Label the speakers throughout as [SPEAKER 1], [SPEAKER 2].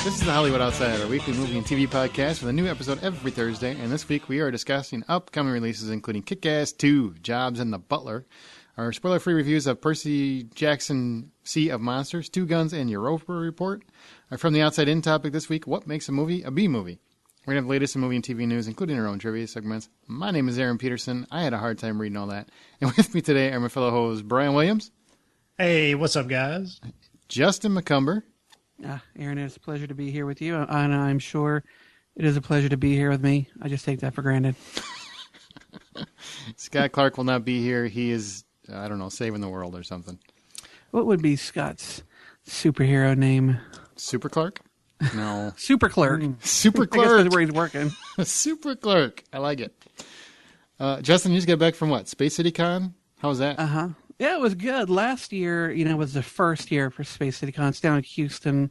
[SPEAKER 1] This is the Hollywood Outsider, a weekly movie and TV podcast with a new episode every Thursday. And this week we are discussing upcoming releases, including Kick-Ass 2, Jobs, and The Butler. Our spoiler-free reviews of Percy Jackson, Sea of Monsters, Two Guns and Europa Report. Our From the Outside In topic this week, what makes a movie a B-movie? We're going to have the latest in movie and TV news, including our own trivia segments. My name is Aaron Peterson. I had a hard time reading all that. And with me today are my fellow hosts, Brian Williams.
[SPEAKER 2] Hey, what's up, guys?
[SPEAKER 1] Justin McCumber.
[SPEAKER 3] Aaron, it's a pleasure to be here with you, and I'm sure it is a pleasure to be here with me. I just take that for granted.
[SPEAKER 1] Scott Clark will not be here. He is, I don't know, saving the world or something.
[SPEAKER 3] What would be Scott's superhero name?
[SPEAKER 1] Super Clark? No.
[SPEAKER 3] Super Clerk.
[SPEAKER 1] Super
[SPEAKER 3] I
[SPEAKER 1] Clark.
[SPEAKER 3] guess that's where he's working.
[SPEAKER 1] Super Clerk. I like it. Justin, you just got back from what? Space City Con? How was that?
[SPEAKER 3] Uh-huh. Yeah, it was good. Last year, was the first year for Space City Con. It's down in Houston,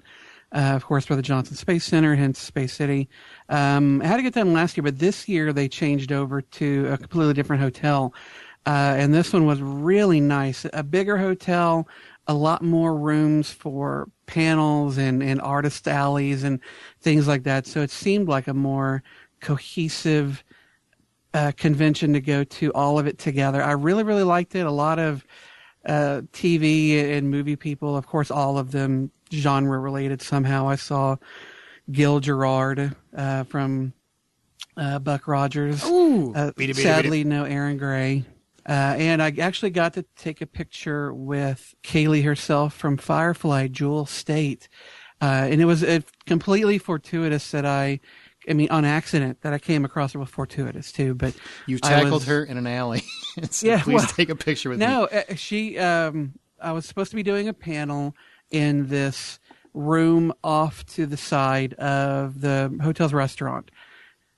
[SPEAKER 3] of course, where the Johnson Space Center, hence Space City. I had to get done last year, but this year they changed over to a completely different hotel. And this one was really nice. A bigger hotel, a lot more rooms for panels and artist alleys and things like that. So it seemed like a more cohesive convention to go to, all of it together. I really, really liked it. A lot of TV and movie people, of course, all of them genre related somehow. I saw Gil Gerard from Buck Rogers.
[SPEAKER 1] Ooh,
[SPEAKER 3] sadly, no Aaron Gray. And I actually got to take a picture with Kaylee herself from Firefly, Jewel State. And it was completely fortuitous that on accident, that I came across her. With fortuitous too, but
[SPEAKER 1] you tackled her in an alley and said, please take a picture with me.
[SPEAKER 3] No, I was supposed to be doing a panel in this room off to the side of the hotel's restaurant.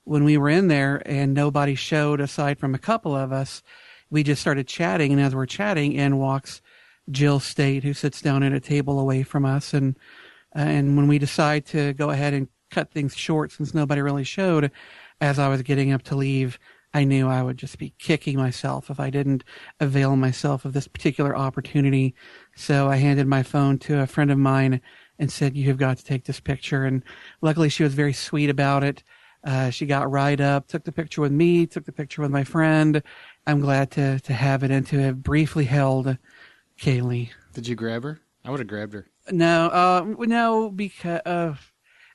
[SPEAKER 3] When we were in there and nobody showed aside from a couple of us, we just started chatting. And as we're chatting, in walks Jill State, who sits down at a table away from us. And when we decide to go ahead and cut things short, since nobody really showed, as I was getting up to leave, I knew I would just be kicking myself if I didn't avail myself of this particular opportunity. So I handed my phone to a friend of mine and said, "You have got to take this picture." And luckily she was very sweet about it. She got right up, took the picture with me, took the picture with my friend. I'm glad to have it and to have briefly held Kaylee.
[SPEAKER 1] Did you grab her? I would have grabbed her.
[SPEAKER 3] No, because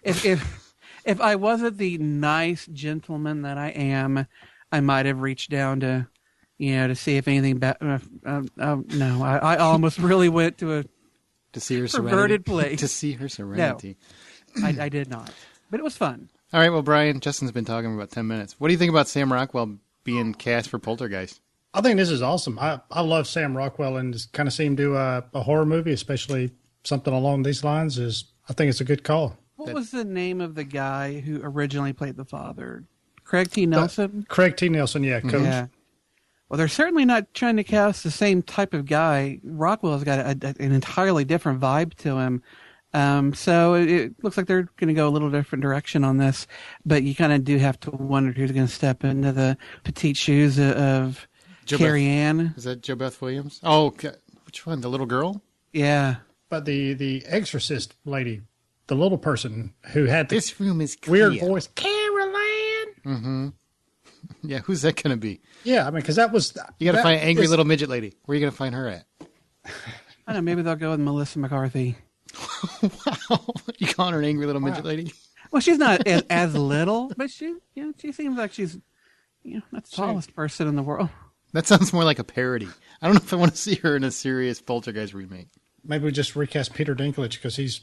[SPEAKER 3] if I wasn't the nice gentleman that I am, I might have reached down to see if anything. No, I almost really went to
[SPEAKER 1] see her
[SPEAKER 3] perverted place
[SPEAKER 1] to see her serenity.
[SPEAKER 3] No, I did not, but it was fun.
[SPEAKER 1] All right, well, Brian, Justin's been talking for about 10 minutes. What do you think about Sam Rockwell being cast for Poltergeist?
[SPEAKER 2] I think this is awesome. I love Sam Rockwell, and just kind of see him do a horror movie, especially something along these lines. I think it's a good call.
[SPEAKER 3] What was the name of the guy who originally played the father? Craig T. Nelson?
[SPEAKER 2] Craig T. Nelson, yeah, Coach. Yeah.
[SPEAKER 3] Well, they're certainly not trying to cast the same type of guy. Rockwell's got an entirely different vibe to him. So it looks like they're going to go a little different direction on this. But you kind of do have to wonder who's going to step into the petite shoes of Carrie Ann.
[SPEAKER 1] Is that Jo Beth Williams? Oh, which one? The little girl?
[SPEAKER 3] Yeah.
[SPEAKER 2] But the exorcist lady, the little person who had
[SPEAKER 1] this room is clear.
[SPEAKER 2] Weird voice, Caroline.
[SPEAKER 1] Mm-hmm. Yeah, who's that going to be?
[SPEAKER 2] Yeah, because that was...
[SPEAKER 1] You got to find angry little midget lady. Where are you going to find her at?
[SPEAKER 3] I don't know, maybe they'll go with Melissa McCarthy.
[SPEAKER 1] Wow. You calling her an angry little midget lady?
[SPEAKER 3] Well, she's not as little, but she seems like she's not the tallest person in the world.
[SPEAKER 1] That sounds more like a parody. I don't know if I want to see her in a serious Poltergeist remake.
[SPEAKER 2] Maybe we just recast Peter Dinklage because he's...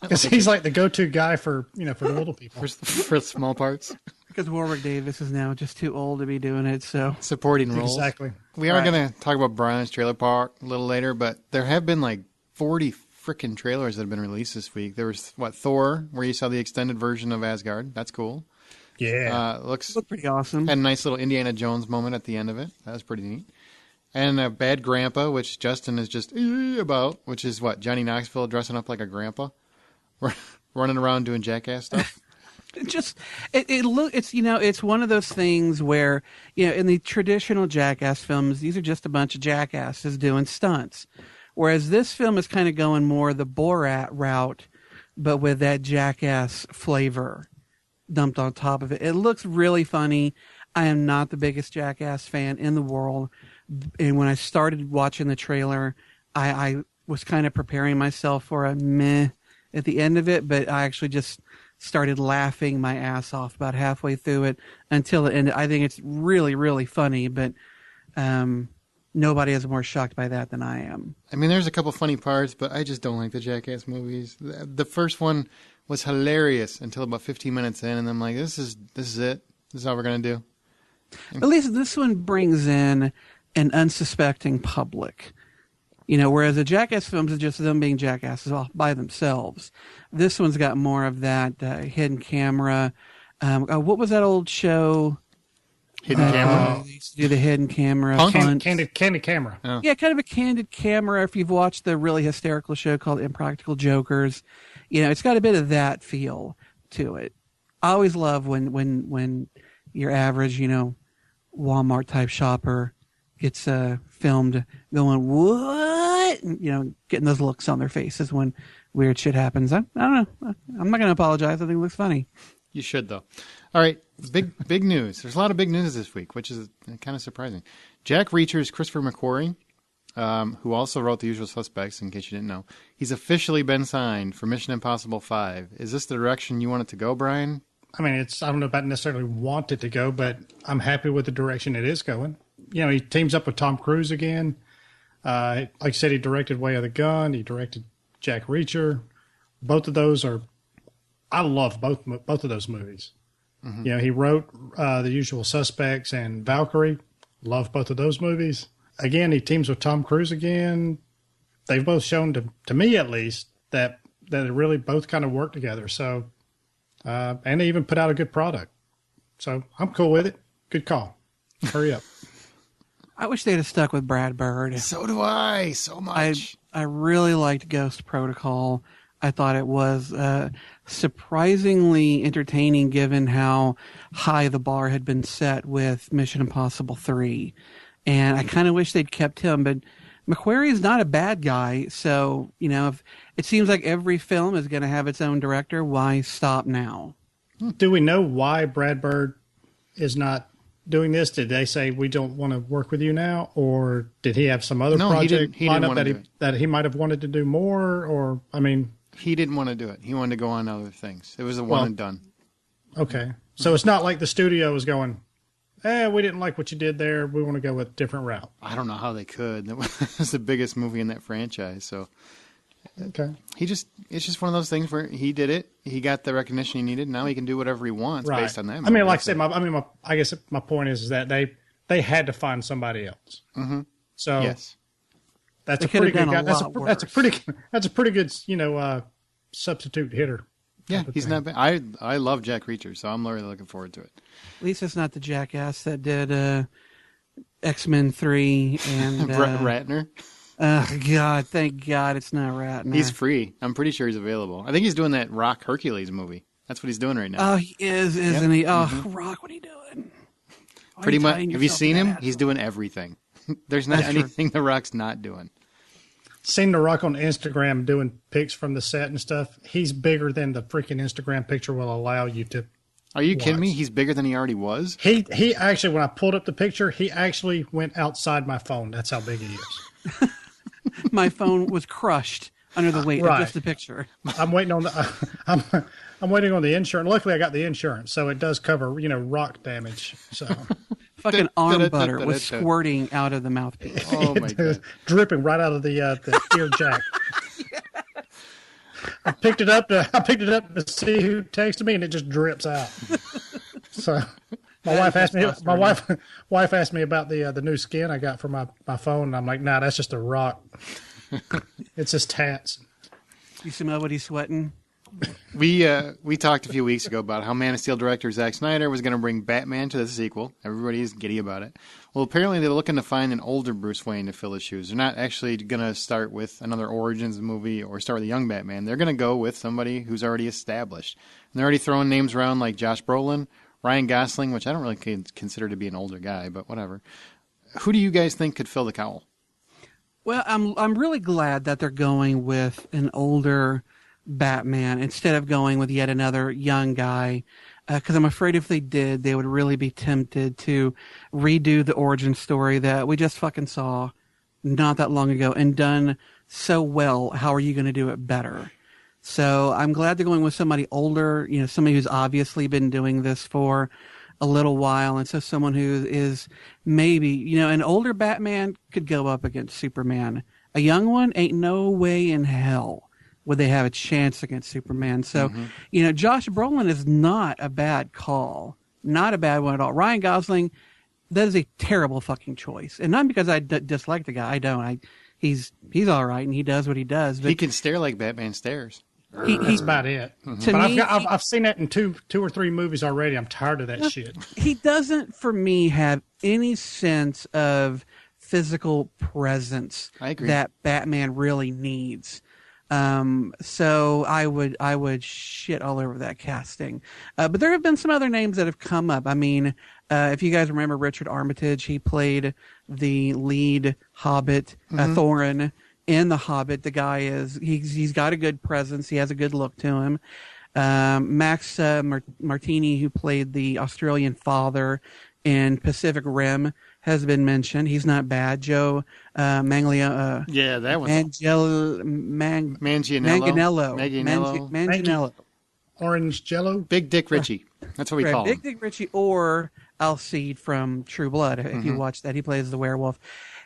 [SPEAKER 2] Because he's like the go-to guy for the little people.
[SPEAKER 1] For small parts.
[SPEAKER 3] Because Warwick Davis is now just too old to be doing it, so...
[SPEAKER 1] Supporting roles.
[SPEAKER 2] Exactly.
[SPEAKER 1] We are going to talk about Brian's Trailer Park a little later, but there have been like 40 freaking trailers that have been released this week. There was, Thor, where you saw the extended version of Asgard. That's cool.
[SPEAKER 2] Yeah.
[SPEAKER 3] Looked pretty awesome.
[SPEAKER 1] Had a nice little Indiana Jones moment at the end of it. That was pretty neat. And Bad Grandpa, which Justin is just about, which is Johnny Knoxville dressing up like a grandpa, running around doing jackass stuff.
[SPEAKER 3] It's one of those things where, in the traditional jackass films, these are just a bunch of jackasses doing stunts. Whereas this film is kind of going more the Borat route, but with that Jackass flavor dumped on top of it. It looks really funny. I am not the biggest Jackass fan in the world. And when I started watching the trailer, I was kind of preparing myself for a meh at the end of it, but I actually just started laughing my ass off about halfway through it until the end. I think it's really, really funny, but nobody is more shocked by that than I am.
[SPEAKER 1] I mean, there's a couple funny parts, but I just don't like the Jackass movies. The first one was hilarious until about 15 minutes in, and I'm like, this is it. This is all we're going to do.
[SPEAKER 3] At least this one brings in an unsuspecting public. Whereas the Jackass films is just them being jackasses all by themselves. This one's got more of that hidden camera. What was that old show?
[SPEAKER 1] Hidden camera?
[SPEAKER 3] They used to do the hidden camera.
[SPEAKER 2] Candid camera.
[SPEAKER 1] Oh.
[SPEAKER 3] Yeah, kind of a candid camera. If you've watched the really hysterical show called Impractical Jokers, it's got a bit of that feel to it. I always love when your average, Walmart type shopper gets filmed going, what? And, getting those looks on their faces when weird shit happens. I don't know. I'm not going to apologize. I think it looks funny.
[SPEAKER 1] You should, though. All right, big news. There's a lot of big news this week, which is kind of surprising. Jack Reacher's Christopher McQuarrie, who also wrote The Usual Suspects, in case you didn't know, he's officially been signed for Mission Impossible 5. Is this the direction you want it to go, Brian?
[SPEAKER 2] I mean, I don't know about necessarily want it to go, but I'm happy with the direction it is going. He teams up with Tom Cruise again. Like I said, he directed Way of the Gun. He directed Jack Reacher. Both of those I love both of those movies. Mm-hmm. He wrote The Usual Suspects and Valkyrie. Love both of those movies. Again, he teams with Tom Cruise again. They've both shown, to me at least, that they really both kind of work together. So, and they even put out a good product. So I'm cool with it. Good call. Hurry up.
[SPEAKER 3] I wish they'd have stuck with Brad Bird.
[SPEAKER 1] So do I. So much.
[SPEAKER 3] I really liked Ghost Protocol. I thought it was surprisingly entertaining given how high the bar had been set with Mission Impossible 3. And I kind of wish they'd kept him, but McQuarrie's not a bad guy. So, if it seems like every film is going to have its own director, why stop now?
[SPEAKER 2] Do we know why Brad Bird is not doing this? Did they say we don't want to work with you now, or did he have some other project lined up that he might have wanted to do more? Or
[SPEAKER 1] he didn't want to do it. He wanted to go on other things. It was a one and done.
[SPEAKER 2] Okay, so it's not like the studio was going, we didn't like what you did there. We want to go with a different route.
[SPEAKER 1] I don't know how they could. It was the biggest movie in that franchise. So
[SPEAKER 2] okay,
[SPEAKER 1] it's just one of those things where he did it. He got the recognition he needed. Now he can do whatever he wants based on that movie.
[SPEAKER 2] Like I said, I guess my point is that they had to find somebody else.
[SPEAKER 1] Mm-hmm.
[SPEAKER 2] So
[SPEAKER 1] yes.
[SPEAKER 2] That's a pretty good guy. That's a pretty good, substitute hitter.
[SPEAKER 1] Yeah, he's not bad. I love Jack Reacher, so I'm really looking forward to it.
[SPEAKER 3] At least it's not the jackass that did X-Men 3 and
[SPEAKER 1] Ratner.
[SPEAKER 3] God, thank God it's not Ratner.
[SPEAKER 1] He's free. I'm pretty sure he's available. I think he's doing that Rock Hercules movie. That's what he's doing right now.
[SPEAKER 3] Oh, he is, isn't he? Oh, Rock, what are you doing?
[SPEAKER 1] Pretty much. Have you seen him? He's doing everything. There's not anything The Rock's not doing.
[SPEAKER 2] Seen The Rock on Instagram doing pics from the set and stuff. He's bigger than the freaking Instagram picture will allow you to.
[SPEAKER 1] Are you kidding me? He's bigger than he already was?
[SPEAKER 2] He actually, when I pulled up the picture, he actually went outside my phone. That's how big he is.
[SPEAKER 3] My phone was crushed under the weight of just the picture.
[SPEAKER 2] I'm waiting on I'm waiting on the insurance. Luckily, I got the insurance, so it does cover rock damage. So
[SPEAKER 3] fucking arm butter was squirting out of the mouthpiece.
[SPEAKER 1] Oh my God,
[SPEAKER 2] dripping right out of the ear jack. I picked it up to see who texted me, and it just drips out. So my wife asked me about the new skin I got for my phone, and I'm like, nah, that's just a rock. It's just tats.
[SPEAKER 3] You smell what he's sweating?
[SPEAKER 1] We talked a few weeks ago about how Man of Steel director Zack Snyder was going to bring Batman to the sequel. Everybody's giddy about it. Well, apparently they're looking to find an older Bruce Wayne to fill his shoes. They're not actually going to start with another Origins movie or start with a young Batman. They're going to go with somebody who's already established. And they're already throwing names around like Josh Brolin, Ryan Gosling, which I don't really consider to be an older guy, but whatever. Who do you guys think could fill the cowl?
[SPEAKER 3] Well, I'm really glad that they're going with an older Batman instead of going with yet another young guy. Because I'm afraid if they did, they would really be tempted to redo the origin story that we just fucking saw not that long ago and done so well. How are you going to do it better? So I'm glad they're going with somebody older, somebody who's obviously been doing this for a little while. And so someone who is maybe, an older Batman could go up against Superman. A young one, ain't no way in hell would they have a chance against Superman. So, Josh Brolin is not a bad call. Not a bad one at all. Ryan Gosling, that is a terrible fucking choice. And not because I dislike the guy. I don't. He's all right, and he does what he does. But
[SPEAKER 1] he can stare like Batman stares.
[SPEAKER 2] That's about it.
[SPEAKER 3] To
[SPEAKER 2] But
[SPEAKER 3] me,
[SPEAKER 2] I've seen that in two or three movies already. I'm tired of that shit.
[SPEAKER 3] He doesn't, for me, have any sense of physical presence
[SPEAKER 1] I agree.
[SPEAKER 3] that Batman really needs. So I would shit all over that casting. But there have been some other names that have come up. I mean, if you guys remember Richard Armitage, he played the lead Hobbit, Thorin, in The Hobbit. The guy he's got a good presence. He has a good look to him. Max Martini, who played the Australian father in Pacific Rim, has been mentioned. He's not bad. Joe Manganiello.
[SPEAKER 1] Yeah, that was
[SPEAKER 3] Manganiello.
[SPEAKER 2] Orange Jello.
[SPEAKER 1] Big Dick Ritchie. That's what we call him.
[SPEAKER 3] Big Dick Ritchie or Alcide from True Blood. If you watch that, he plays the werewolf.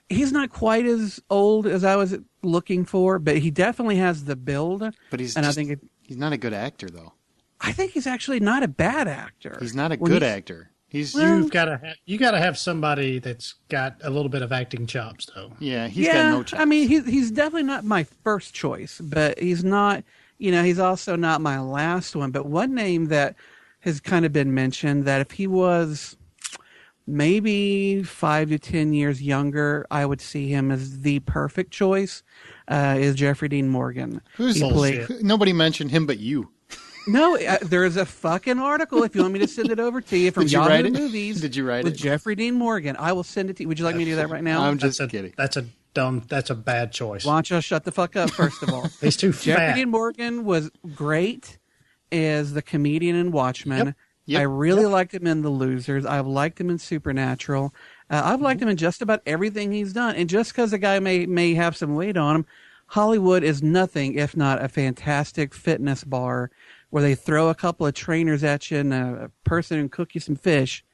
[SPEAKER 3] He's not quite as old as I was looking for, but he definitely has the build.
[SPEAKER 1] But he's not a good actor, though.
[SPEAKER 3] I think he's actually not a bad actor.
[SPEAKER 1] He's not a good actor.
[SPEAKER 2] You've got to have somebody that's got a little bit of acting chops, though.
[SPEAKER 1] Yeah, he's got no chops.
[SPEAKER 3] I mean, he's definitely not my first choice, but he's not. He's also not my last one. But one name that has kind of been mentioned that if he was maybe 5 to 10 years younger, I would see him as the perfect choice. Is Jeffrey Dean Morgan?
[SPEAKER 1] Nobody mentioned him but you.
[SPEAKER 3] No, there is a fucking article, if you want me to send it over to you, from Yahoo Movies.
[SPEAKER 1] Did you write
[SPEAKER 3] with
[SPEAKER 1] it?
[SPEAKER 3] Jeffrey Dean Morgan. I will send it to you. Would you like me to do that right now?
[SPEAKER 1] I'm just kidding.
[SPEAKER 2] That's a bad choice.
[SPEAKER 3] Why don't you shut the fuck up, first of all?
[SPEAKER 2] He's too
[SPEAKER 3] Jeffrey
[SPEAKER 2] fat.
[SPEAKER 3] Dean Morgan was great as the comedian in Watchmen.
[SPEAKER 1] Yep.
[SPEAKER 3] I really liked him in The Losers. I've liked him in Supernatural. I've liked him in just about everything he's done. And just because a guy may have some weight on him, Hollywood is nothing if not a fantastic fitness bar where they throw a couple of trainers at you and a person who cook you some fish,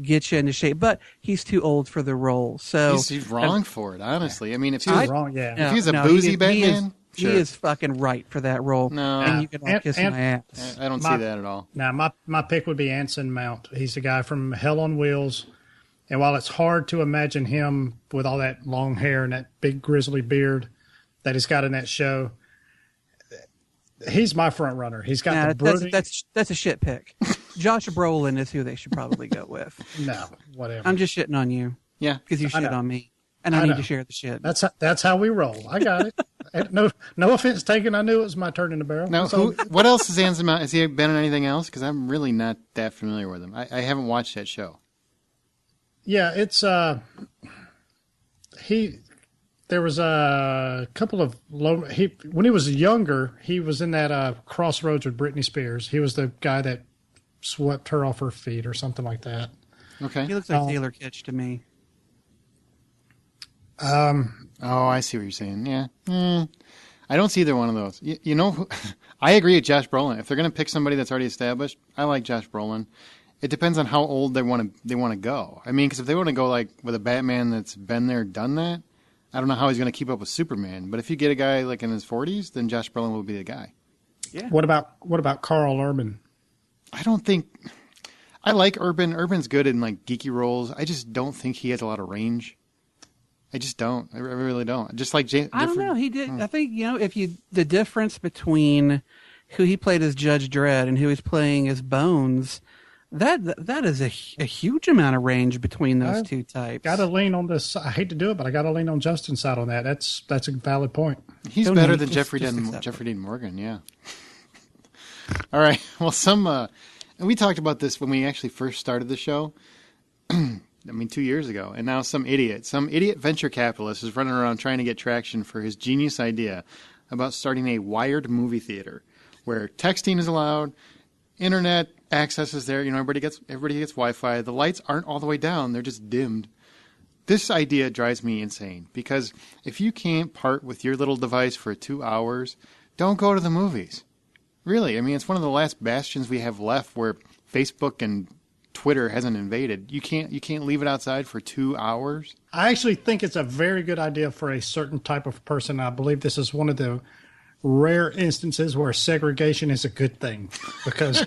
[SPEAKER 3] get you into shape. But he's too old for the role. So
[SPEAKER 1] he's wrong for it, honestly. I mean, if
[SPEAKER 2] he's
[SPEAKER 1] a boozy Batman,
[SPEAKER 3] he is fucking right for that role.
[SPEAKER 1] No.
[SPEAKER 3] And you can all kiss my ass.
[SPEAKER 1] I don't see that at all.
[SPEAKER 2] Now, my pick would be Anson Mount. He's the guy from Hell on Wheels. And while it's hard to imagine him with all that long hair and that big grizzly beard that he's got in that show, he's my front runner. He's got the brooding.
[SPEAKER 3] That's a shit pick. Josh Brolin is who they should probably go with.
[SPEAKER 2] No, whatever.
[SPEAKER 3] I'm just shitting on you.
[SPEAKER 1] Yeah,
[SPEAKER 3] because you shit on me, and I need to share the shit.
[SPEAKER 2] That's how we roll. I got it. No offense taken. I knew it was my turn in the barrel.
[SPEAKER 1] Now, what else is Anson Mount? Has he been in anything else? Because I'm really not that familiar with him. I haven't watched that show.
[SPEAKER 2] Yeah, it's There was a couple of when he was younger, he was in that Crossroads with Britney Spears. He was the guy that swept her off her feet or something like that.
[SPEAKER 1] Okay.
[SPEAKER 3] He looks like Taylor Kitsch to me.
[SPEAKER 1] Oh, I see what you're saying. Yeah. I don't see either one of those. You know, I agree with Josh Brolin. If they're going to pick somebody that's already established, I like Josh Brolin. It depends on how old they want to go. I mean, because if they want to go like with a Batman that's been there, done that, I don't know how he's going to keep up with Superman. But if you get a guy like in his 40s, then Josh Brolin will be the guy.
[SPEAKER 3] Yeah.
[SPEAKER 2] What about Carl Urban?
[SPEAKER 1] I don't think I like Urban. Urban's good in like geeky roles. I just don't think he has a lot of range. I just don't. I really don't. Just like
[SPEAKER 3] I don't know. He did. I think the difference between who he played as Judge Dredd and who he's playing as Bones. That is a huge amount of range between those two types.
[SPEAKER 2] Got to lean on this. I hate to do it, but I got to lean on Justin's side on that. That's a valid point.
[SPEAKER 1] He's better than Jeffrey Dean Morgan. Yeah. All right. Well, and we talked about this when we actually first started the show. 2 years ago. And now some idiot venture capitalist is running around trying to get traction for his genius idea about starting a wired movie theater where texting is allowed, internet access is there. Everybody gets Wi-Fi. The lights aren't all the way down. They're just dimmed. This idea drives me insane because if you can't part with your little device for 2 hours, don't go to the movies. Really, it's one of the last bastions we have left where Facebook and Twitter hasn't invaded. You can't leave it outside for 2 hours.
[SPEAKER 2] I actually think it's a very good idea for a certain type of person. I believe this is one of the rare instances where segregation is a good thing because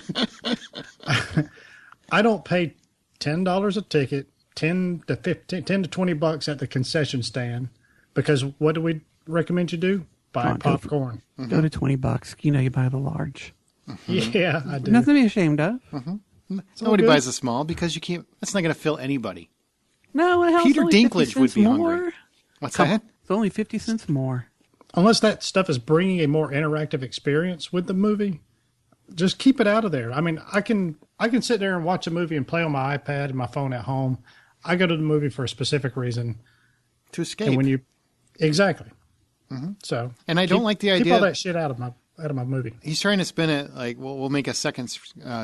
[SPEAKER 2] I don't pay $10 a ticket, $10 to $20 at the concession stand because what do we recommend you do? Buy popcorn.
[SPEAKER 3] Go to $20. You buy the large.
[SPEAKER 2] Yeah, I do.
[SPEAKER 3] Nothing to be ashamed of.
[SPEAKER 1] Nobody buys the small because you can't. That's not going to fill anybody.
[SPEAKER 3] No, hell,
[SPEAKER 1] Peter Dinklage would be
[SPEAKER 3] more.
[SPEAKER 1] Hungry. What's that?
[SPEAKER 3] It's only 50 cents more.
[SPEAKER 2] Unless that stuff is bringing a more interactive experience with the movie, just keep it out of there. I can sit there and watch a movie and play on my iPad and my phone at home. I go to the movie for a specific reason.
[SPEAKER 1] To escape.
[SPEAKER 2] And exactly. Mm-hmm. So,
[SPEAKER 1] and I don't like the idea.
[SPEAKER 2] Keep all that shit out of my movie.
[SPEAKER 1] He's trying to spin it like, we'll make a second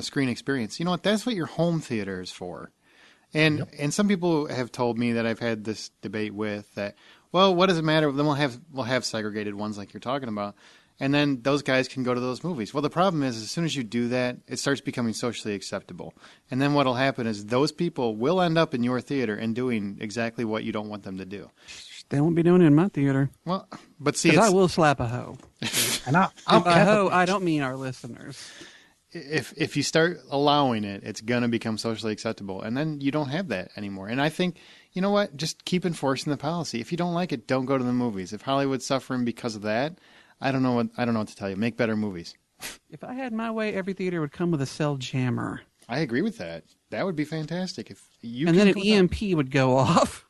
[SPEAKER 1] screen experience. You know what? That's what your home theater is for. And and some people have told me that I've had this debate with that. Well, what does it matter? Then we'll have segregated ones like you're talking about, and then those guys can go to those movies. Well, the problem is as soon as you do that, it starts becoming socially acceptable, and then what'll happen is those people will end up in your theater and doing exactly what you don't want them to do.
[SPEAKER 3] They won't be doing it in my theater.
[SPEAKER 1] Well, but see,
[SPEAKER 3] I will slap a hoe.
[SPEAKER 2] And
[SPEAKER 3] by hoe, I don't mean our listeners.
[SPEAKER 1] If you start allowing it, it's going to become socially acceptable, and then you don't have that anymore. And I think, you know what? Just keep enforcing the policy. If you don't like it, don't go to the movies. If Hollywood's suffering because of that, I don't know what to tell you. Make better movies.
[SPEAKER 3] If I had my way, every theater would come with a cell jammer.
[SPEAKER 1] I agree with that. That would be fantastic.
[SPEAKER 3] And then an EMP would go off,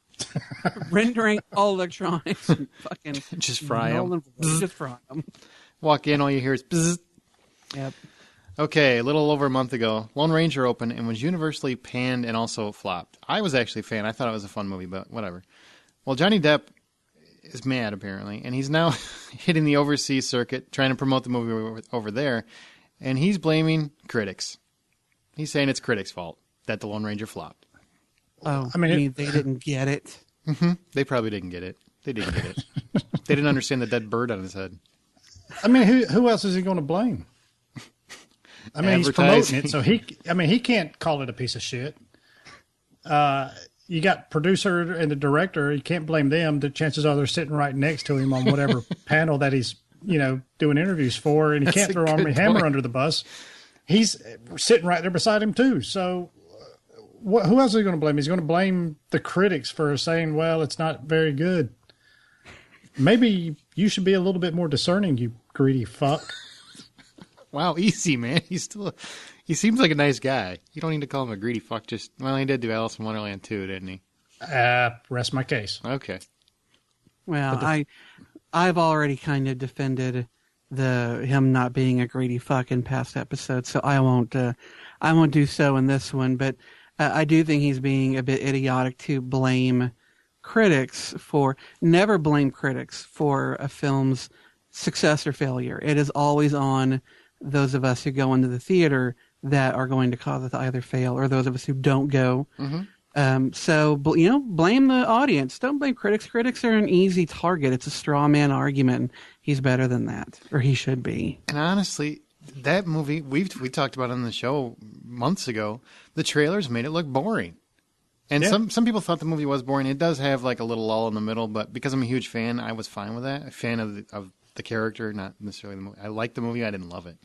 [SPEAKER 3] rendering all electronics and fucking
[SPEAKER 1] just fry them.
[SPEAKER 3] Just fry them.
[SPEAKER 1] Walk in, all you hear is bzzz.
[SPEAKER 3] Yep.
[SPEAKER 1] Okay, a little over a month ago, Lone Ranger opened and was universally panned and also flopped. I was actually a fan. I thought it was a fun movie, but whatever. Well, Johnny Depp is mad, apparently, and he's now hitting the overseas circuit, trying to promote the movie over there, and he's blaming critics. He's saying it's critics' fault that the Lone Ranger flopped.
[SPEAKER 3] Oh, they didn't get it?
[SPEAKER 1] Mm-hmm. They probably didn't get it. They didn't get it. They didn't understand the dead bird on his head.
[SPEAKER 2] Who else is he going to blame? He's promoting it, so he can't call it a piece of shit. You got producer and the director, you can't blame them. The chances are they're sitting right next to him on whatever panel that he's, doing interviews for, and he can't throw Armie Hammer under the bus. He's sitting right there beside him too. So who else is he going to blame? He's going to blame the critics for saying, well, it's not very good. Maybe you should be a little bit more discerning, you greedy fuck.
[SPEAKER 1] Wow, easy, man. He seems like a nice guy. You don't need to call him a greedy fuck. He did do Alice in Wonderland too, didn't he?
[SPEAKER 2] Rest my case.
[SPEAKER 1] Okay.
[SPEAKER 3] Well, I've already kind of defended him not being a greedy fuck in past episodes, so I won't do so in this one. But I do think he's being a bit idiotic to never blame critics for a film's success or failure. It is always on those of us who go into the theater that are going to cause it to either fail, or those of us who don't go. Mm-hmm. So blame the audience. Don't blame critics. Critics are an easy target. It's a straw man argument. He's better than that, or he should be.
[SPEAKER 1] And honestly, that movie, we talked about on the show months ago, the trailers made it look boring. And some people thought the movie was boring. It does have like a little lull in the middle, but because I'm a huge fan, I was fine with that. A fan of the character, not necessarily the movie. I liked the movie. I didn't love it.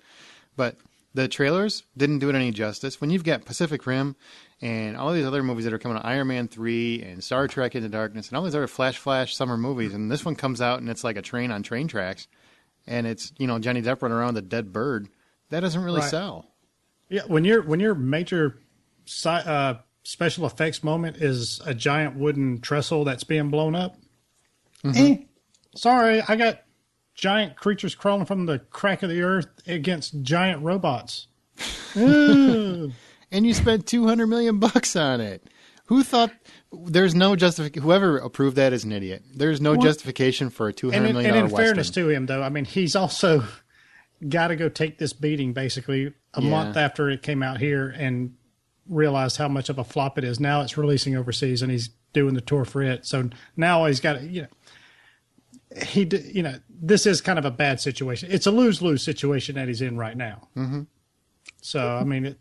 [SPEAKER 1] But the trailers didn't do it any justice. When you've got Pacific Rim and all these other movies that are coming out, Iron Man 3 and Star Trek Into Darkness and all these other flash summer movies, and this one comes out and it's like a train on train tracks, and it's, Johnny Depp running around with a dead bird, that doesn't really sell. Yeah,
[SPEAKER 2] when your major special effects moment is a giant wooden trestle that's being blown up, sorry, I got giant creatures crawling from the crack of the earth against giant robots.
[SPEAKER 1] And you spent $200 million on it. Who thought there's no justification? Whoever approved that is an idiot. There's no justification for a $200 million
[SPEAKER 2] And in
[SPEAKER 1] Western.
[SPEAKER 2] fairness to him, though, I mean, he's also got to go take this beating basically a month after it came out here and realized how much of a flop it is. Now it's releasing overseas and he's doing the tour for it. So now he's got to, this is kind of a bad situation. It's a lose-lose situation that he's in right now. Mm-hmm. So, I mean,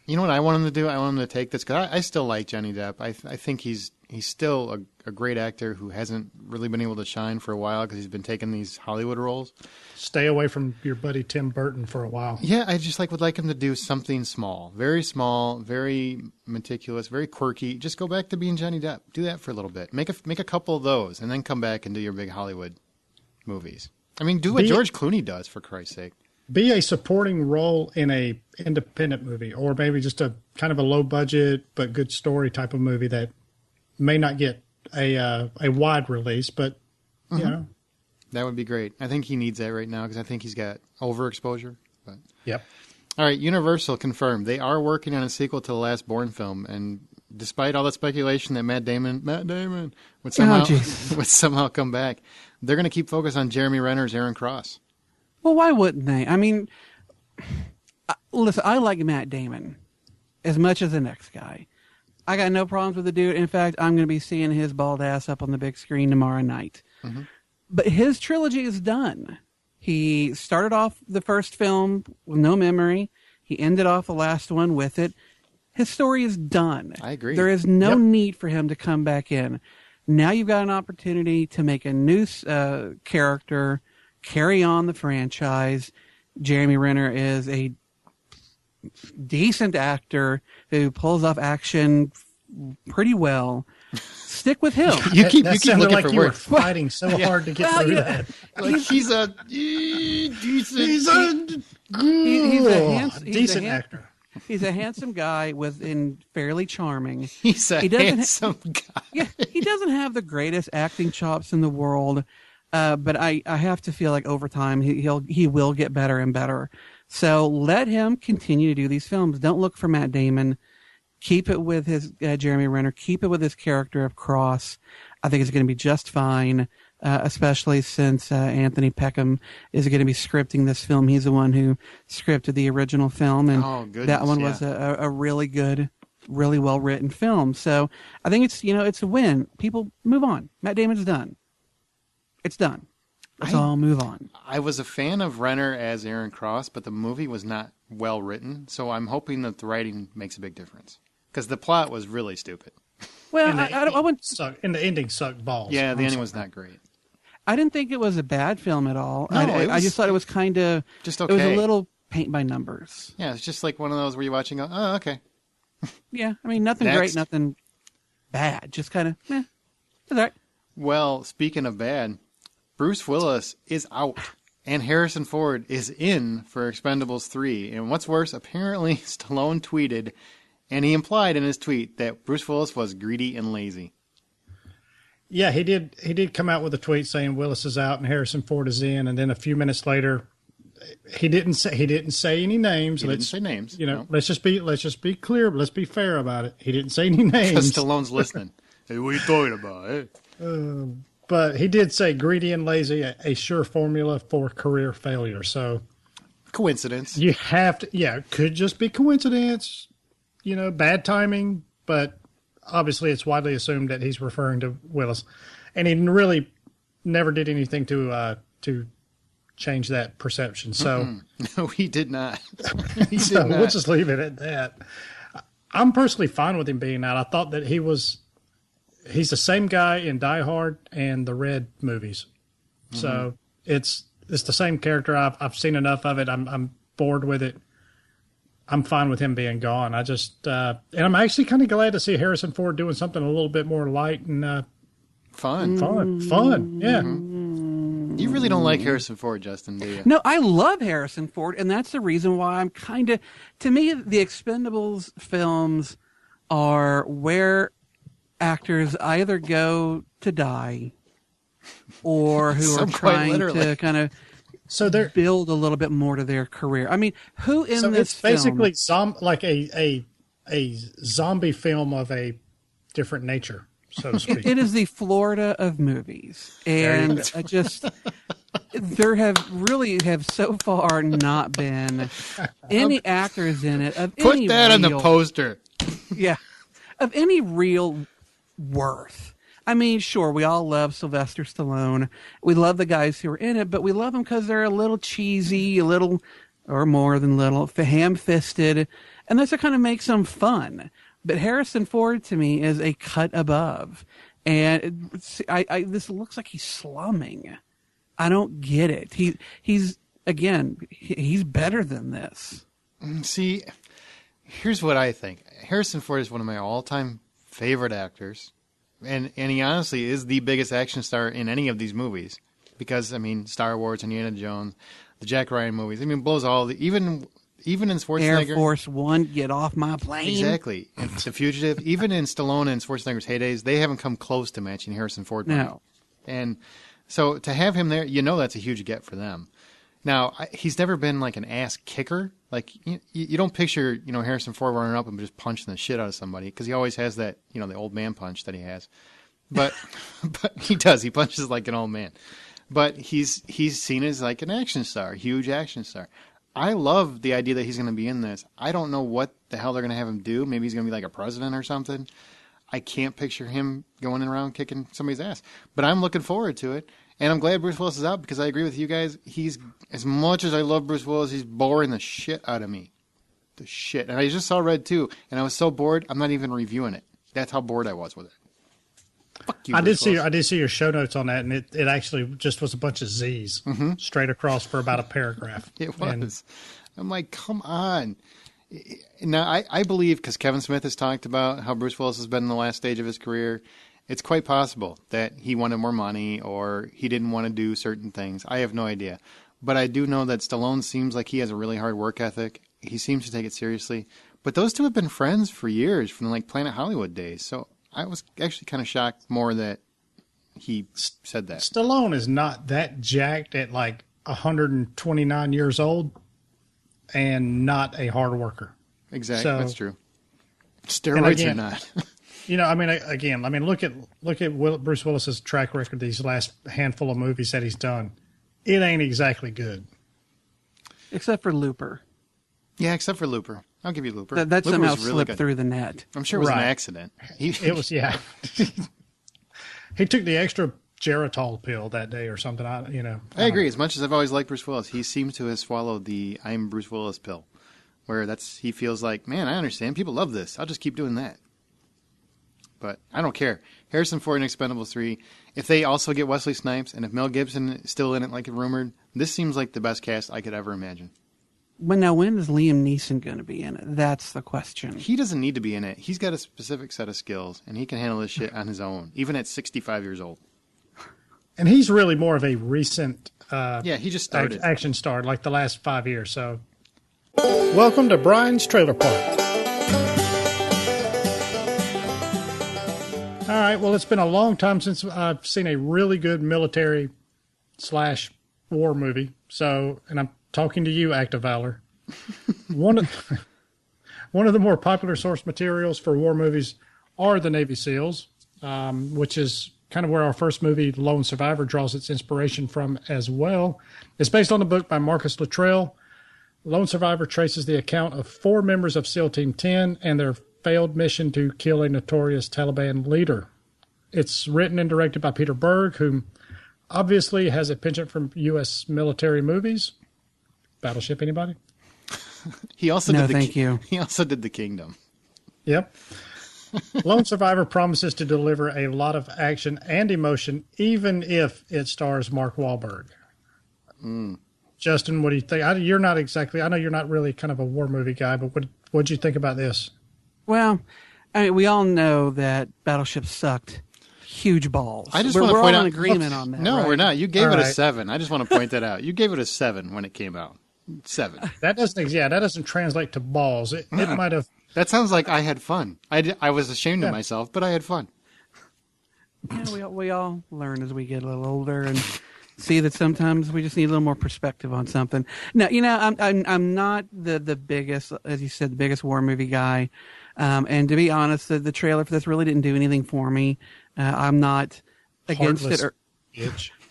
[SPEAKER 1] you know what I want him to do? I want him to take this because I still like Johnny Depp. I think he's still a great actor who hasn't really been able to shine for a while because he's been taking these Hollywood roles.
[SPEAKER 2] Stay away from your buddy Tim Burton for a while.
[SPEAKER 1] Yeah, I just would like him to do something small, very meticulous, very quirky. Just go back to being Johnny Depp. Do that for a little bit. Make a couple of those, and then come back and do your big Hollywood movies. I mean, do what George Clooney does, for Christ's sake.
[SPEAKER 2] Be a supporting role in a independent movie, or maybe just a kind of a low budget but good story type of movie that may not get a wide release, but you know,
[SPEAKER 1] that would be great. I think he needs that right now because I think he's got overexposure. But
[SPEAKER 2] yep.
[SPEAKER 1] All right, Universal confirmed they are working on a sequel to the last Bourne film, and despite all the speculation that Matt Damon would somehow come back, they're going to keep focus on Jeremy Renner's Aaron Cross.
[SPEAKER 3] Well, why wouldn't they? I mean, listen, I like Matt Damon as much as the next guy. I got no problems with the dude. In fact, I'm going to be seeing his bald ass up on the big screen tomorrow night. Mm-hmm. But his trilogy is done. He started off the first film with no memory. He ended off the last one with it. His story is done.
[SPEAKER 1] I agree.
[SPEAKER 3] There is no need for him to come back in. Now you've got an opportunity to make a new character, carry on the franchise. Jeremy Renner is a decent actor who pulls off action pretty well. Stick with him.
[SPEAKER 2] you keep looking like for you work. Were fighting so hard to get through that.
[SPEAKER 1] Like he's a
[SPEAKER 2] decent actor.
[SPEAKER 3] He's a handsome guy and fairly charming.
[SPEAKER 1] He's a handsome guy.
[SPEAKER 3] Yeah, he doesn't have the greatest acting chops in the world, but I have to feel like over time he will get better and better. So let him continue to do these films. Don't look for Matt Damon. Keep it with his Jeremy Renner. Keep it with his character of Cross. I think it's going to be just fine, especially since Anthony Peckham is going to be scripting this film. He's the one who scripted the original film, and that one was a really good, really well-written film. So I think it's a win. People move on. Matt Damon's done. It's done. Let's all move on.
[SPEAKER 1] I was a fan of Renner as Aaron Cross, but the movie was not well written, so I'm hoping that the writing makes a big difference. Because the plot was really stupid.
[SPEAKER 3] Well, I wouldn't.
[SPEAKER 2] And the ending sucked balls.
[SPEAKER 1] Yeah, the ending was not great.
[SPEAKER 3] I didn't think it was a bad film at all.
[SPEAKER 1] No,
[SPEAKER 3] I just thought it was kind of
[SPEAKER 1] just okay.
[SPEAKER 3] It was a little paint by numbers.
[SPEAKER 1] Yeah, it's just like one of those where you're watching. Oh, okay.
[SPEAKER 3] Yeah, I mean nothing great, nothing bad. Just kind of, it's all right.
[SPEAKER 1] Well, speaking of bad, Bruce Willis is out, and Harrison Ford is in for Expendables 3. And what's worse, apparently Stallone tweeted. And he implied in his tweet that Bruce Willis was greedy and lazy.
[SPEAKER 2] Yeah, he did. He did come out with a tweet saying Willis is out and Harrison Ford is in, and then a few minutes later, he didn't say any names.
[SPEAKER 1] He didn't say names.
[SPEAKER 2] No. let's just be clear. But let's be fair about it. He didn't say any names.
[SPEAKER 1] Because Stallone's listening. Hey, what are you talking about? Hey?
[SPEAKER 2] But he did say greedy and lazy, a sure formula for career failure. So
[SPEAKER 1] coincidence.
[SPEAKER 2] You have to. Yeah, it could just be coincidence. Bad timing, but obviously it's widely assumed that he's referring to Willis. And he really never did anything to change that perception. So
[SPEAKER 1] No, he did not.
[SPEAKER 2] We'll just leave it at that. I'm personally fine with him being out. I thought that he's the same guy in Die Hard and the Red movies. Mm-hmm. So it's the same character. I've seen enough of it. I'm bored with it. I'm fine with him being gone. I just, and I'm actually kind of glad to see Harrison Ford doing something a little bit more light and
[SPEAKER 1] fun.
[SPEAKER 2] Yeah.
[SPEAKER 1] Mm-hmm. You really don't like Harrison Ford, Justin, do you?
[SPEAKER 3] No, I love Harrison Ford, and that's the reason why I'm kind of, to me, the Expendables films are where actors either go to die or who are trying to kind of build a little bit more to their career. I mean, who in this
[SPEAKER 2] it's basically like a zombie film of a different nature, so to speak.
[SPEAKER 3] It is the Florida of movies, and there have so far not been any actors in it of
[SPEAKER 1] Put
[SPEAKER 3] any
[SPEAKER 1] that on the
[SPEAKER 3] real-
[SPEAKER 1] poster.
[SPEAKER 3] Yeah, of any real worth. I mean, sure, we all love Sylvester Stallone. We love the guys who are in it, but we love them because they're a little cheesy, a little, or more than little, ham-fisted, and that's what kind of makes them fun. But Harrison Ford, to me, is a cut above. And this looks like he's slumming. I don't get it. He's better than this.
[SPEAKER 1] See, here's what I think. Harrison Ford is one of my all-time favorite actors. And he honestly is the biggest action star in any of these movies. Because, I mean, Star Wars, Indiana Jones, the Jack Ryan movies. I mean, blows all the... Even in Schwarzenegger...
[SPEAKER 3] Air Force One, get off my plane.
[SPEAKER 1] Exactly. And The Fugitive, even in Stallone and Schwarzenegger's heydays, they haven't come close to matching Harrison Ford.
[SPEAKER 3] No.
[SPEAKER 1] And so to have him there, that's a huge get for them. Now, he's never been like an ass kicker. Like, you don't picture, Harrison Ford running up and just punching the shit out of somebody, because he always has that, the old man punch that he has. But he does. He punches like an old man. But he's seen as like an action star, huge action star. I love the idea that he's going to be in this. I don't know what the hell they're going to have him do. Maybe he's going to be like a president or something. I can't picture him going around kicking somebody's ass. But I'm looking forward to it. And I'm glad Bruce Willis is out, because I agree with you guys. He's, as much as I love Bruce Willis, he's boring the shit out of me. The shit. And I just saw Red 2, and I was so bored, I'm not even reviewing it. That's how bored I was with it. Fuck you,
[SPEAKER 2] I
[SPEAKER 1] Bruce Willis.
[SPEAKER 2] did see your show notes on that, and it actually just was a bunch of Z's straight across for about a paragraph.
[SPEAKER 1] It was. I'm like, come on. Now, I believe, because Kevin Smith has talked about how Bruce Willis has been in the last stage of his career, it's quite possible that he wanted more money or he didn't want to do certain things. I have no idea. But I do know that Stallone seems like he has a really hard work ethic. He seems to take it seriously. But those two have been friends for years, from like Planet Hollywood days. So I was actually kind of shocked more that he said that.
[SPEAKER 2] Stallone is not that jacked at like 129 years old and not a hard worker.
[SPEAKER 1] Exactly.
[SPEAKER 2] So,
[SPEAKER 1] that's true. Steroids or not.
[SPEAKER 2] Look at Bruce Willis's track record these last handful of movies that he's done. It ain't exactly good.
[SPEAKER 3] Except for Looper.
[SPEAKER 1] Yeah, except for Looper. I'll give you Looper.
[SPEAKER 3] That
[SPEAKER 1] Looper
[SPEAKER 3] somehow
[SPEAKER 1] was really
[SPEAKER 3] slipped
[SPEAKER 1] good.
[SPEAKER 3] through the net.
[SPEAKER 1] I'm sure it was an
[SPEAKER 2] Right.
[SPEAKER 1] accident.
[SPEAKER 2] It was, yeah. He took the extra Geritol pill that day or something. I
[SPEAKER 1] agree. As much as I've always liked Bruce Willis, he seems to have swallowed the I'm Bruce Willis pill, where he feels like, man, I understand. People love this. I'll just keep doing that. But I don't care. Harrison Ford in Expendables 3. If they also get Wesley Snipes, and if Mel Gibson is still in it like rumored, this seems like the best cast I could ever imagine.
[SPEAKER 3] When is Liam Neeson going to be in it? That's the question.
[SPEAKER 1] He doesn't need to be in it. He's got a specific set of skills, and he can handle this shit on his own, even at 65 years old.
[SPEAKER 2] And he's really more of a recent
[SPEAKER 1] he just started.
[SPEAKER 2] action star, like the last 5 years. So, welcome to Brian's Trailer Park. All right, well, it's been a long time since I've seen a really good military/war movie. So, and I'm talking to you, Act of Valor. One of the more popular source materials for war movies are the Navy SEALs, which is kind of where our first movie, Lone Survivor, draws its inspiration from as well. It's based on the book by Marcus Luttrell. Lone Survivor traces the account of 4 members of SEAL Team 10 and their failed mission to kill a notorious Taliban leader. It's written and directed by Peter Berg, who obviously has a penchant for U.S. military movies. Battleship, anybody?
[SPEAKER 1] He also
[SPEAKER 3] No,
[SPEAKER 1] did
[SPEAKER 3] thank you.
[SPEAKER 1] He also did The Kingdom.
[SPEAKER 2] Yep. Lone Survivor promises to deliver a lot of action and emotion, even if it stars Mark Wahlberg. Justin, what do you think? I know you're not really kind of a war movie guy, but what'd you think about this?
[SPEAKER 3] Well, I mean, we all know that Battleship sucked huge balls.
[SPEAKER 1] I just
[SPEAKER 3] we're
[SPEAKER 1] want to
[SPEAKER 3] all
[SPEAKER 1] point
[SPEAKER 3] in
[SPEAKER 1] out
[SPEAKER 3] agreement on that.
[SPEAKER 1] No,
[SPEAKER 3] right?
[SPEAKER 1] we're not. You gave
[SPEAKER 2] All
[SPEAKER 1] it a
[SPEAKER 2] right.
[SPEAKER 1] 7. I just want to point that out. You gave it a 7 when it came out. 7.
[SPEAKER 2] That doesn't translate to balls. It might have.
[SPEAKER 1] That sounds like I had fun. I was ashamed of myself, but I had fun.
[SPEAKER 3] Yeah, we all learn as we get a little older, and see that sometimes we just need a little more perspective on something. No, I'm not the biggest, as you said, the biggest war movie guy. And to be honest, the trailer for this really didn't do anything for me. I'm not against it.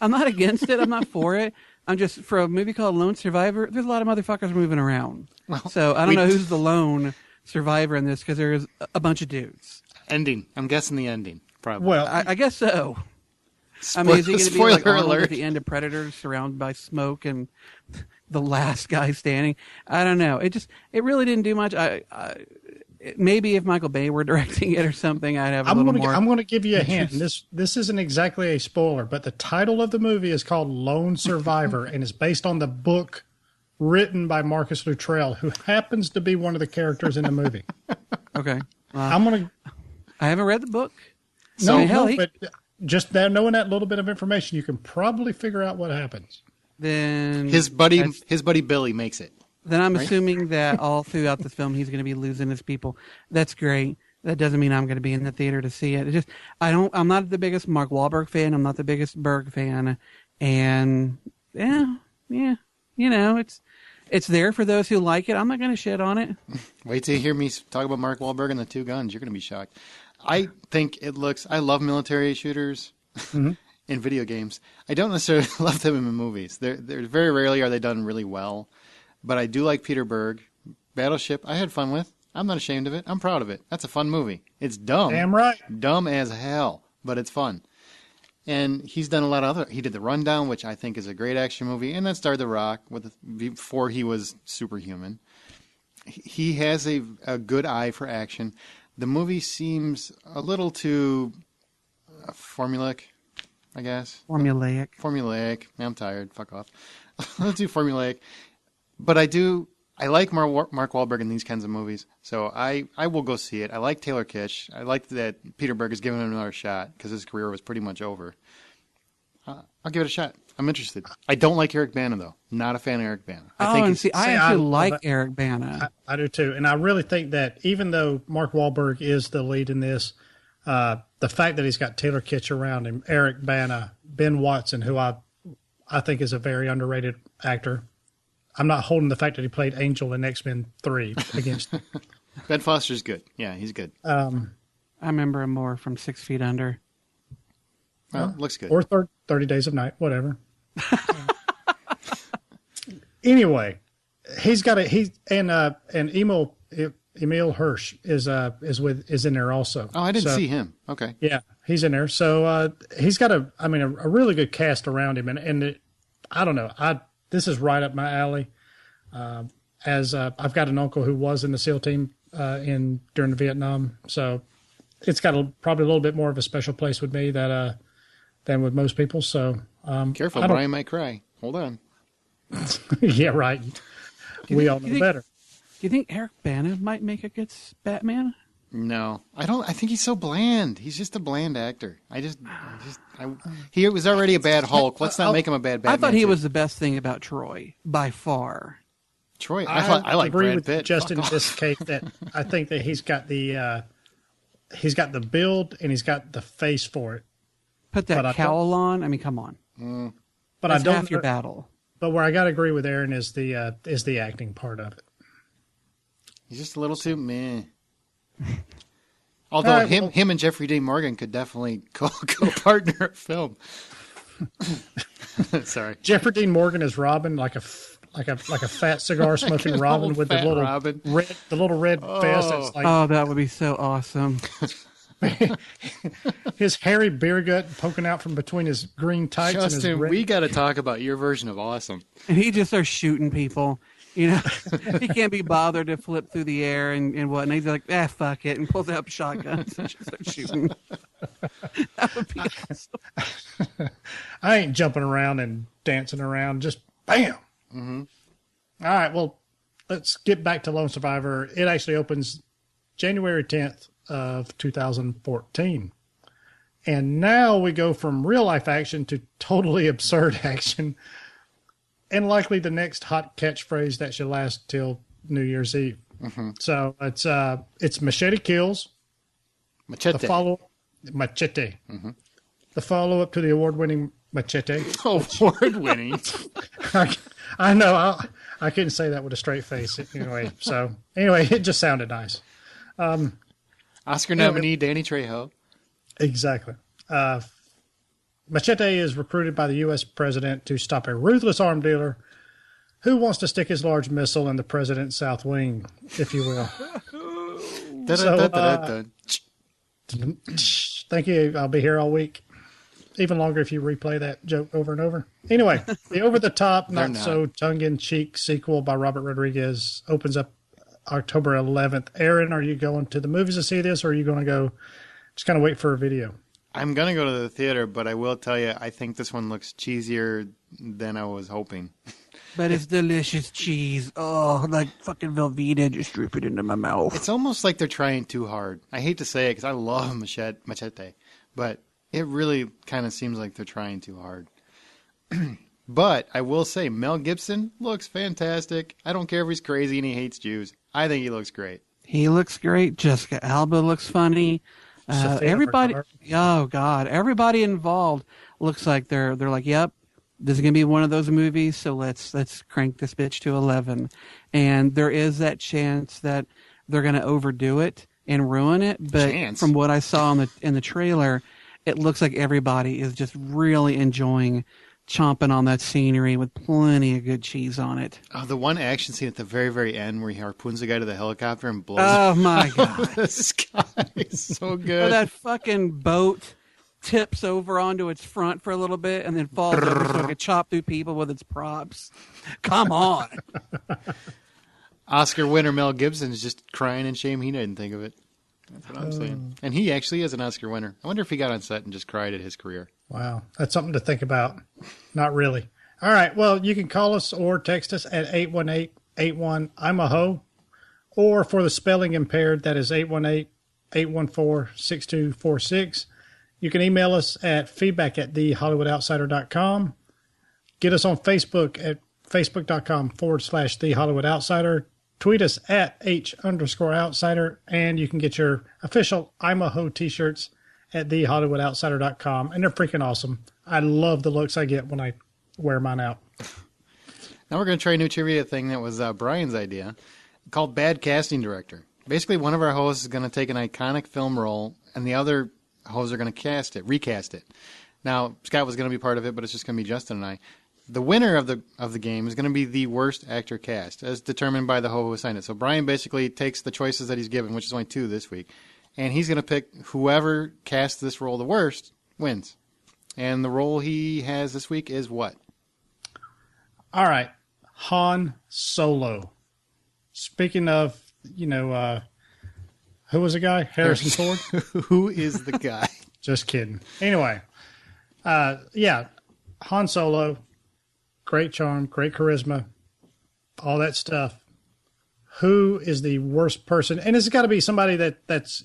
[SPEAKER 3] I'm not against it. I'm not for it. I'm just, for a movie called Lone Survivor, there's a lot of motherfuckers moving around. Well, so I don't know who's the lone survivor in this, because there's a bunch of dudes.
[SPEAKER 1] Ending. I'm guessing the ending, probably.
[SPEAKER 3] Well, I guess so. I mean, is he going to be like Arnold at the end of Predator, surrounded by smoke and the last guy standing? I don't know. It really didn't do much. Maybe if Michael Bay were directing it or something, I'd have a little more.
[SPEAKER 2] I'm going to give you a hint. This isn't exactly a spoiler, but the title of the movie is called Lone Survivor and is based on the book written by Marcus Luttrell, who happens to be one of the characters in the movie.
[SPEAKER 3] Okay.
[SPEAKER 2] I
[SPEAKER 3] haven't read the book.
[SPEAKER 2] But just knowing that little bit of information, you can probably figure out what happens.
[SPEAKER 3] Then
[SPEAKER 1] his buddy Billy makes it.
[SPEAKER 3] Then I'm assuming that all throughout the film he's going to be losing his people. That's great. That doesn't mean I'm going to be in the theater to see it. It's just I'm not the biggest Mark Wahlberg fan. I'm not the biggest Berg fan, and it's there for those who like it. I'm not going to shit on it.
[SPEAKER 1] Wait till you hear me talk about Mark Wahlberg and the two guns. You're going to be shocked. I think it looks. I love military shooters in video games. I don't necessarily love them in movies. They're very rarely are they done really well. But I do like Peter Berg. Battleship, I had fun with. I'm not ashamed of it. I'm proud of it. That's a fun movie. It's dumb.
[SPEAKER 2] Damn right.
[SPEAKER 1] Dumb as hell, but it's fun. And he's done a lot of other. He did The Rundown, which I think is a great action movie, and then starred The Rock before he was superhuman. He has a good eye for action. The movie seems a little too formulaic, I guess.
[SPEAKER 3] Formulaic.
[SPEAKER 1] I'm tired. Fuck off. A little too formulaic. But I like Mark Wahlberg in these kinds of movies, so I will go see it. I like Taylor Kitsch. I like that Peter Berg is giving him another shot because his career was pretty much over. I'll give it a shot. I'm interested. I don't like Eric Bana, though. Not a fan of Eric Bana.
[SPEAKER 3] I actually like Eric Bana.
[SPEAKER 2] I do, too. And I really think that even though Mark Wahlberg is the lead in this, the fact that he's got Taylor Kitsch around him, Eric Bana, Ben Watson, who I think is a very underrated actor. I'm not holding the fact that he played Angel in X-Men 3 against him.
[SPEAKER 1] Ben Foster's good. Yeah, he's good.
[SPEAKER 3] I remember him more from 6 Feet Under.
[SPEAKER 1] Looks good.
[SPEAKER 2] Or 30 Days of Night, whatever. Anyway, he's got and Emil Hirsch is in there also.
[SPEAKER 1] Oh, I didn't see him. Okay.
[SPEAKER 2] Yeah, he's in there. So he's got a really good cast around him, and I don't know. This is right up my alley. As I've got an uncle who was in the SEAL team during the Vietnam, so it's got probably a little bit more of a special place with me than with most people. So
[SPEAKER 1] careful, Brian might cry. Hold on.
[SPEAKER 2] Yeah, right. We all know better.
[SPEAKER 3] Do you think Eric Bana might make a good Batman?
[SPEAKER 1] No, I don't. I think he's so bland. He's just a bland actor. He was already a bad Hulk. Let's not make him a bad Batman.
[SPEAKER 3] I thought he was the best thing about Troy by far.
[SPEAKER 1] Troy, I like
[SPEAKER 2] agree
[SPEAKER 1] Brad
[SPEAKER 2] with
[SPEAKER 1] Pitt.
[SPEAKER 2] Justin in this case that I think that he's got the build and he's got the face for it.
[SPEAKER 3] Put that cowl on. I mean, come on.
[SPEAKER 2] But
[SPEAKER 3] that's
[SPEAKER 2] I don't
[SPEAKER 3] half your battle.
[SPEAKER 2] But where I got to agree with Aaron is the acting part of it.
[SPEAKER 1] He's just a little too meh. Although him and Jeffrey Dean Morgan could definitely co-partner a film. Sorry,
[SPEAKER 2] Jeffrey Dean Morgan is Robin, like a fat cigar smoking Robin with the little red vest. That's like,
[SPEAKER 3] that would be so awesome.
[SPEAKER 2] His hairy beer gut poking out from between his green tights.
[SPEAKER 1] Justin,
[SPEAKER 2] and his red...
[SPEAKER 1] we got to talk about your version of awesome.
[SPEAKER 3] And he just starts shooting people. You know, he can't be bothered to flip through the air and what. And he's like, fuck it, and pulls out shotguns and just starts shooting. That would be awesome.
[SPEAKER 2] I ain't jumping around and dancing around. Just bam. Mm-hmm. All right, well, let's get back to Lone Survivor. It actually opens January 10th of 2014. And now we go from real-life action to totally absurd action. And likely the next hot catchphrase that should last till New Year's Eve. Mm-hmm. So it's Machete Kills.
[SPEAKER 1] Machete.
[SPEAKER 2] Machete. Mm-hmm. The follow-up to the award-winning Machete.
[SPEAKER 1] Award-winning.
[SPEAKER 2] I know. I couldn't say that with a straight face anyway. So anyway, it just sounded nice.
[SPEAKER 1] Oscar nominee Danny Trejo.
[SPEAKER 2] Exactly. Machete is recruited by the U.S. president to stop a ruthless arms dealer who wants to stick his large missile in the president's south wing, if you will. Thank you. I'll be here all week. Even longer if you replay that joke over and over. Anyway, the over-the-top, not so tongue-in-cheek sequel by Robert Rodriguez opens up October 11th. Aaron, are you going to the movies to see this, or are you going to go just kind of wait for a video?
[SPEAKER 1] I'm going to go to the theater, but I will tell you, I think this one looks cheesier than I was hoping.
[SPEAKER 3] But it's delicious cheese. Oh, like fucking Velveeta, just drip it into my mouth.
[SPEAKER 1] It's almost like they're trying too hard. I hate to say it because I love Machete, but it really kind of seems like they're trying too hard. But I will say, Mel Gibson looks fantastic. I don't care if he's crazy and he hates Jews. I think he looks great.
[SPEAKER 3] He looks great. Jessica Alba looks funny. Everybody, oh God, everybody involved looks like they're like, yep, this is gonna be one of those movies. So let's crank this bitch to 11. And there is that chance that they're gonna overdo it and ruin it. But from what I saw in the trailer, it looks like everybody is just really enjoying chomping on that scenery with plenty of good cheese on it.
[SPEAKER 1] Oh, the one action scene at the very, very end where he harpoons the guy to the helicopter and blows
[SPEAKER 3] my God.
[SPEAKER 1] The sky is so good.
[SPEAKER 3] Or that fucking boat tips over onto its front for a little bit and then falls over so it could chop through people with its props. Come on.
[SPEAKER 1] Oscar winner Mel Gibson is just crying in shame he didn't think of it. That's what I'm saying. And he actually is an Oscar winner. I wonder if he got on set and just cried at his career.
[SPEAKER 2] Wow. That's something to think about. Not really. All right. Well, you can call us or text us at 818-81-I'm-a-ho. Or for the spelling impaired, that is 818-814-6246. You can email us at feedback@thehollywoodoutsider.com. Get us on Facebook at facebook.com/thehollywoodoutsider. Tweet us at @H_outsider, and you can get your official I'm a Ho t-shirts at thehollywoodoutsider.com, and they're freaking awesome. I love the looks I get when I wear mine out.
[SPEAKER 1] Now we're going to try a new trivia thing that was Brian's idea called Bad Casting Director. Basically, one of our hosts is going to take an iconic film role, and the other hosts are going to recast it. Now, Scott was going to be part of it, but it's just going to be Justin and I. The winner of the game is going to be the worst actor cast, as determined by the ho who assigned it. So Brian basically takes the choices that he's given, which is only 2 this week, and he's going to pick whoever casts this role the worst wins. And the role he has this week is what?
[SPEAKER 2] All right. Han Solo. Speaking of, who was the guy? Harrison Ford?
[SPEAKER 1] Who is the guy?
[SPEAKER 2] Just kidding. Anyway, Han Solo. Great charm, great charisma, all that stuff. Who is the worst person? And it's got to be somebody that's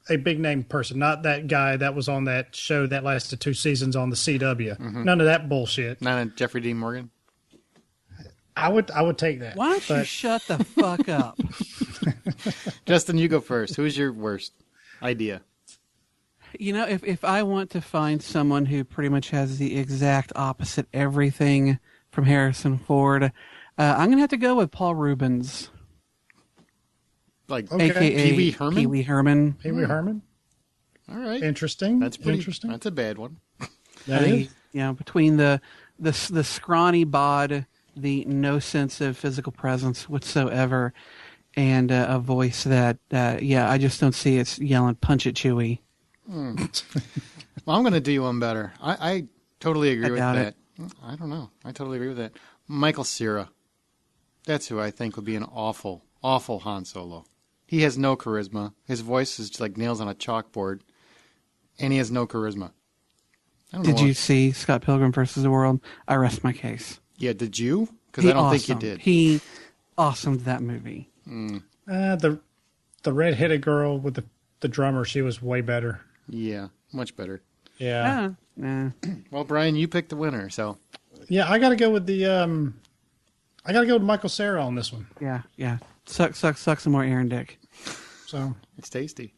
[SPEAKER 2] a big name person, not that guy that was on that show that lasted 2 seasons on the CW. Mm-hmm. None of that bullshit.
[SPEAKER 1] Not a Jeffrey Dean Morgan?
[SPEAKER 2] I would take that.
[SPEAKER 3] Why don't you shut the fuck up?
[SPEAKER 1] Justin, you go first. Who's your worst idea?
[SPEAKER 3] If I want to find someone who pretty much has the exact opposite everything from Harrison Ford, I'm going to have to go with Paul Rubens.
[SPEAKER 1] Like
[SPEAKER 3] a.k.a.
[SPEAKER 1] Pee Wee Herman?
[SPEAKER 2] Pee Wee Herman?
[SPEAKER 1] All right.
[SPEAKER 2] Interesting.
[SPEAKER 1] That's pretty
[SPEAKER 2] interesting.
[SPEAKER 1] That's a bad one.
[SPEAKER 2] That is.
[SPEAKER 3] Between the scrawny bod, the no sense of physical presence whatsoever, and a voice that, I just don't see it's yelling, punch it, Chewie.
[SPEAKER 1] Well, I'm going to do you one better. I totally agree with that. I don't know. I totally agree with that. Michael Cera. That's who I think would be an awful, awful Han Solo. He has no charisma. His voice is just like nails on a chalkboard, and he has no charisma.
[SPEAKER 3] Did you see Scott Pilgrim vs. the World? I rest my case.
[SPEAKER 1] Yeah, did you? Because I don't think you did.
[SPEAKER 3] He awesomed that movie.
[SPEAKER 2] The redheaded girl with the drummer, she was way better.
[SPEAKER 1] Yeah, much better.
[SPEAKER 2] Yeah.
[SPEAKER 1] Well, Brian, you picked the winner, so.
[SPEAKER 2] Yeah, I got to go with Michael Cera on this one.
[SPEAKER 3] Yeah. Suck some more Aaron Dick.
[SPEAKER 2] So
[SPEAKER 1] it's tasty.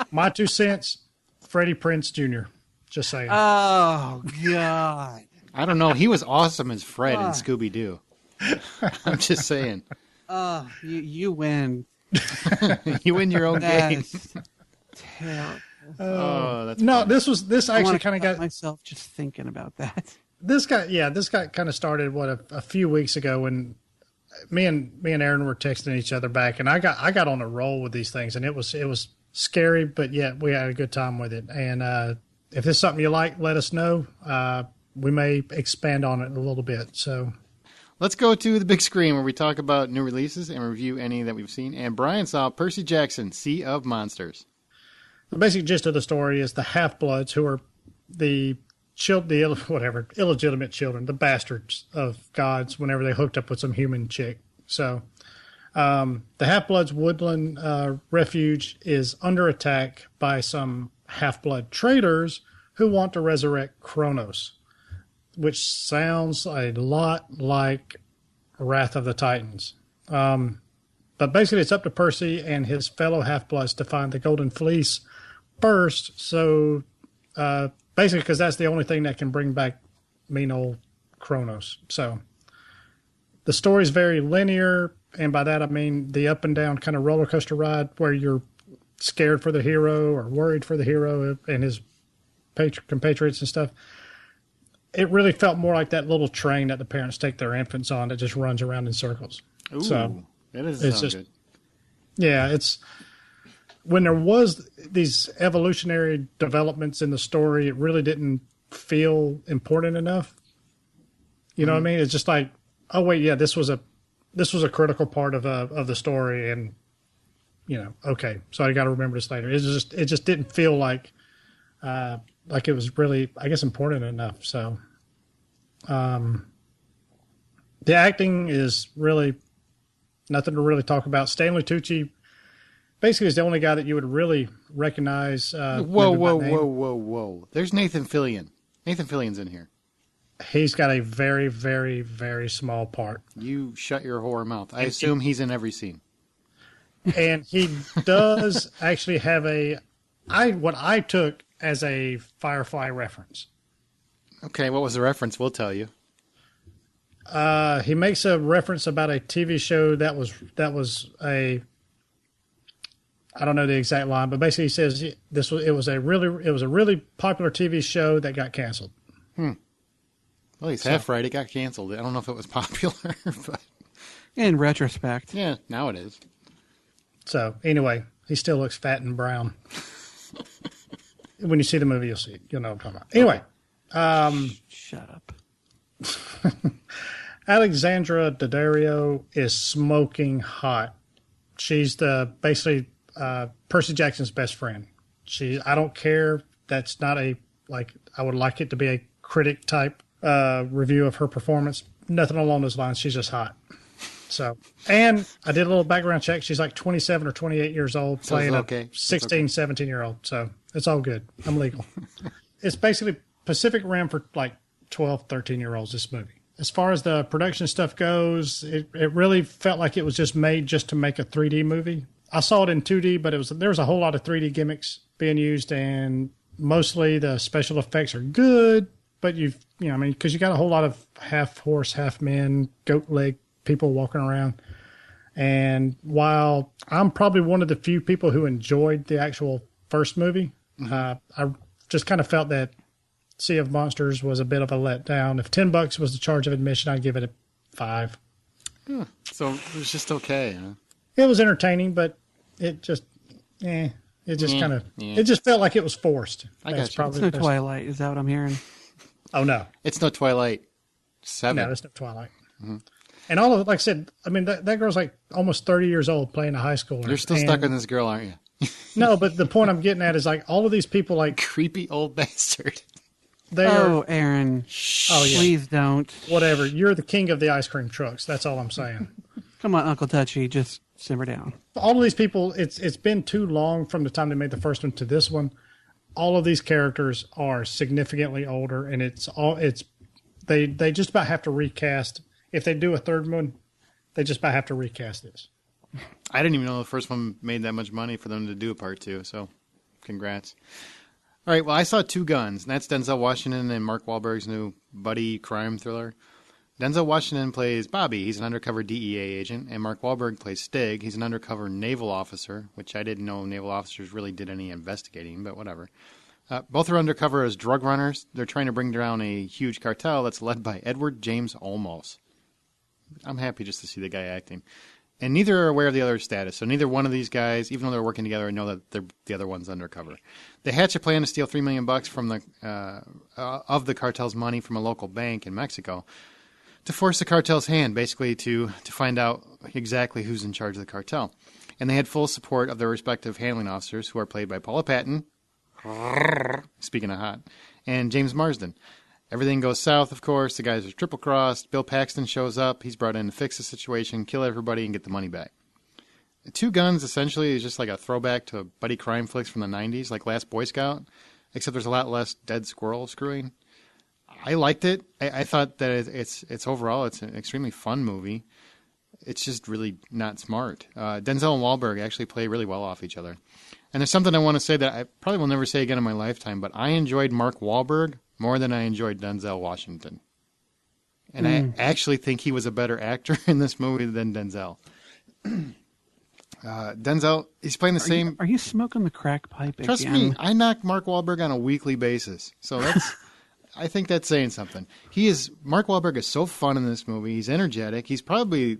[SPEAKER 2] My 2 cents, Freddie Prinze Jr. Just saying.
[SPEAKER 3] Oh, God.
[SPEAKER 1] I don't know. He was awesome as Fred in Scooby-Doo. I'm just saying.
[SPEAKER 3] You win.
[SPEAKER 1] You win your own
[SPEAKER 3] That
[SPEAKER 1] game.
[SPEAKER 3] is terrible.
[SPEAKER 1] That's
[SPEAKER 2] no,
[SPEAKER 1] funny.
[SPEAKER 2] this actually kind of got
[SPEAKER 3] myself just thinking about that.
[SPEAKER 2] This got kind of started a few weeks ago when me and Aaron were texting each other back, and I got on a roll with these things, and it was scary, but yet we had a good time with it. And if this is something you like, let us know. We may expand on it a little bit. So
[SPEAKER 1] let's go to the big screen where we talk about new releases and review any that we've seen. And Brian saw Percy Jackson, Sea of Monsters.
[SPEAKER 2] The basic gist of the story is the Half-Bloods, who are the illegitimate children, the bastards of gods whenever they hooked up with some human chick. So the Half-Bloods woodland refuge is under attack by some Half-Blood traders who want to resurrect Kronos, which sounds a lot like Wrath of the Titans. But basically it's up to Percy and his fellow Half-Bloods to find the Golden Fleece first. So basically because that's the only thing that can bring back mean old Kronos. So the story's very linear, and by that I mean the up and down kind of roller coaster ride where you're scared for the hero or worried for the hero and his compatriots and stuff. It really felt more like that little train that the parents take their infants on that just runs around in circles.
[SPEAKER 1] Ooh,
[SPEAKER 2] so
[SPEAKER 1] that doesn't sound good.
[SPEAKER 2] Yeah, it's when there was these evolutionary developments in the story, it really didn't feel important enough. You know what I mean? It's just like, oh wait, yeah, this was a critical part of the story, and okay, so I got to remember this later. It just didn't feel like it was really, I guess, important enough. So, the acting is really nothing to really talk about.
[SPEAKER 1] Stanley
[SPEAKER 2] Tucci basically is the only guy that you would really recognize.
[SPEAKER 1] Whoa. There's Nathan Fillion. Nathan Fillion's in here.
[SPEAKER 2] He's got a very, very, very small part.
[SPEAKER 1] You shut your whore mouth. I assume he's in every scene.
[SPEAKER 2] And he does actually have what I took as a Firefly reference.
[SPEAKER 1] Okay, what was the reference? We'll tell you.
[SPEAKER 2] He makes a reference about a TV show that was a, I don't know the exact line, but basically he says it was a really popular TV show that got canceled.
[SPEAKER 1] Well, he's half right. It got canceled. I don't know if it was popular, but
[SPEAKER 3] in retrospect,
[SPEAKER 1] yeah, now it is.
[SPEAKER 2] So anyway, he still looks fat and brown. When you see the movie, you'll know what I'm talking about. Anyway,
[SPEAKER 3] shut up.
[SPEAKER 2] Alexandra Daddario is smoking hot. She's basically Percy Jackson's best friend. I don't care. That's not I would like it to be a critic type review of her performance. Nothing along those lines. She's just hot. So, and I did a little background check. She's like 27 or 28 years old, playing a 16, 17-year-old. So it's all good. I'm legal. It's basically Pacific Rim for like 12, 13-year-olds, this movie. As far as the production stuff goes, it really felt like it was just made just to make a 3D movie. I saw it in 2D, but there was a whole lot of 3D gimmicks being used, and mostly the special effects are good, but because you got a whole lot of half horse, half men, goat leg people walking around. And while I'm probably one of the few people who enjoyed the actual first movie, I just kind of felt that Sea of Monsters was a bit of a letdown. If $10 was the charge of admission, I'd give it a 5.
[SPEAKER 1] So it was just okay, huh?
[SPEAKER 2] It was entertaining, but it just, it just felt like it was forced.
[SPEAKER 1] I got you.
[SPEAKER 3] It's no Twilight. Is that what I'm hearing?
[SPEAKER 2] Oh, no.
[SPEAKER 1] It's no Twilight 7.
[SPEAKER 2] No, it's no Twilight. Mm-hmm. And all of it, like I said, I mean, that girl's like almost 30 years old playing a high schooler.
[SPEAKER 1] You're still stuck on this girl, aren't you?
[SPEAKER 2] No, but the point I'm getting at is like all of these people like...
[SPEAKER 1] Creepy old bastard.
[SPEAKER 3] Aaron.
[SPEAKER 2] Oh, yeah.
[SPEAKER 3] Please don't.
[SPEAKER 2] Whatever. You're the king of the ice cream trucks. That's all I'm saying.
[SPEAKER 3] Come on, Uncle Touchy. Just simmer down. All
[SPEAKER 2] of these people, it's been too long from the time they made the first one to this one. All of these characters are significantly older, and they just about have to recast. If they do a third one, they just about have to recast this.
[SPEAKER 1] I didn't even know the first one made that much money for them to do a part 2, so congrats. All right, well, I saw Two Guns, and that's Denzel Washington and Mark Wahlberg's new buddy crime thriller. Denzel Washington plays Bobby. He's an undercover DEA agent, and Mark Wahlberg plays Stig. He's an undercover naval officer, which I didn't know naval officers really did any investigating, but whatever. Both are undercover as drug runners. They're trying to bring down a huge cartel that's led by Edward James Olmos. I'm happy just to see the guy acting. And neither are aware of the other's status. So neither one of these guys, even though they're working together, know that the other one's undercover. They hatch a plan to steal $3 million from of the cartel's money from a local bank in Mexico to force the cartel's hand, basically to find out exactly who's in charge of the cartel. And they had full support of their respective handling officers, who are played by Paula Patton, speaking of hot, and James Marsden. Everything goes south, of course. The guys are triple-crossed. Bill Paxton shows up. He's brought in to fix the situation, kill everybody, and get the money back. Two Guns, essentially, is just like a throwback to buddy crime flicks from the 90s, like Last Boy Scout, except there's a lot less dead squirrel screwing. I liked it. I thought that it's overall, it's an extremely fun movie. It's just really not smart. Denzel and Wahlberg actually play really well off each other. And there's something I want to say that I probably will never say again in my lifetime, but I enjoyed Mark Wahlberg more than I enjoyed Denzel Washington. And I actually think he was a better actor in this movie than Denzel. Denzel, he's playing the same...
[SPEAKER 3] Are you smoking the crack pipe
[SPEAKER 1] Trust
[SPEAKER 3] again?
[SPEAKER 1] me, I knock Mark Wahlberg on a weekly basis. So that's... I think that's saying something. Mark Wahlberg is so fun in this movie. He's energetic. He's probably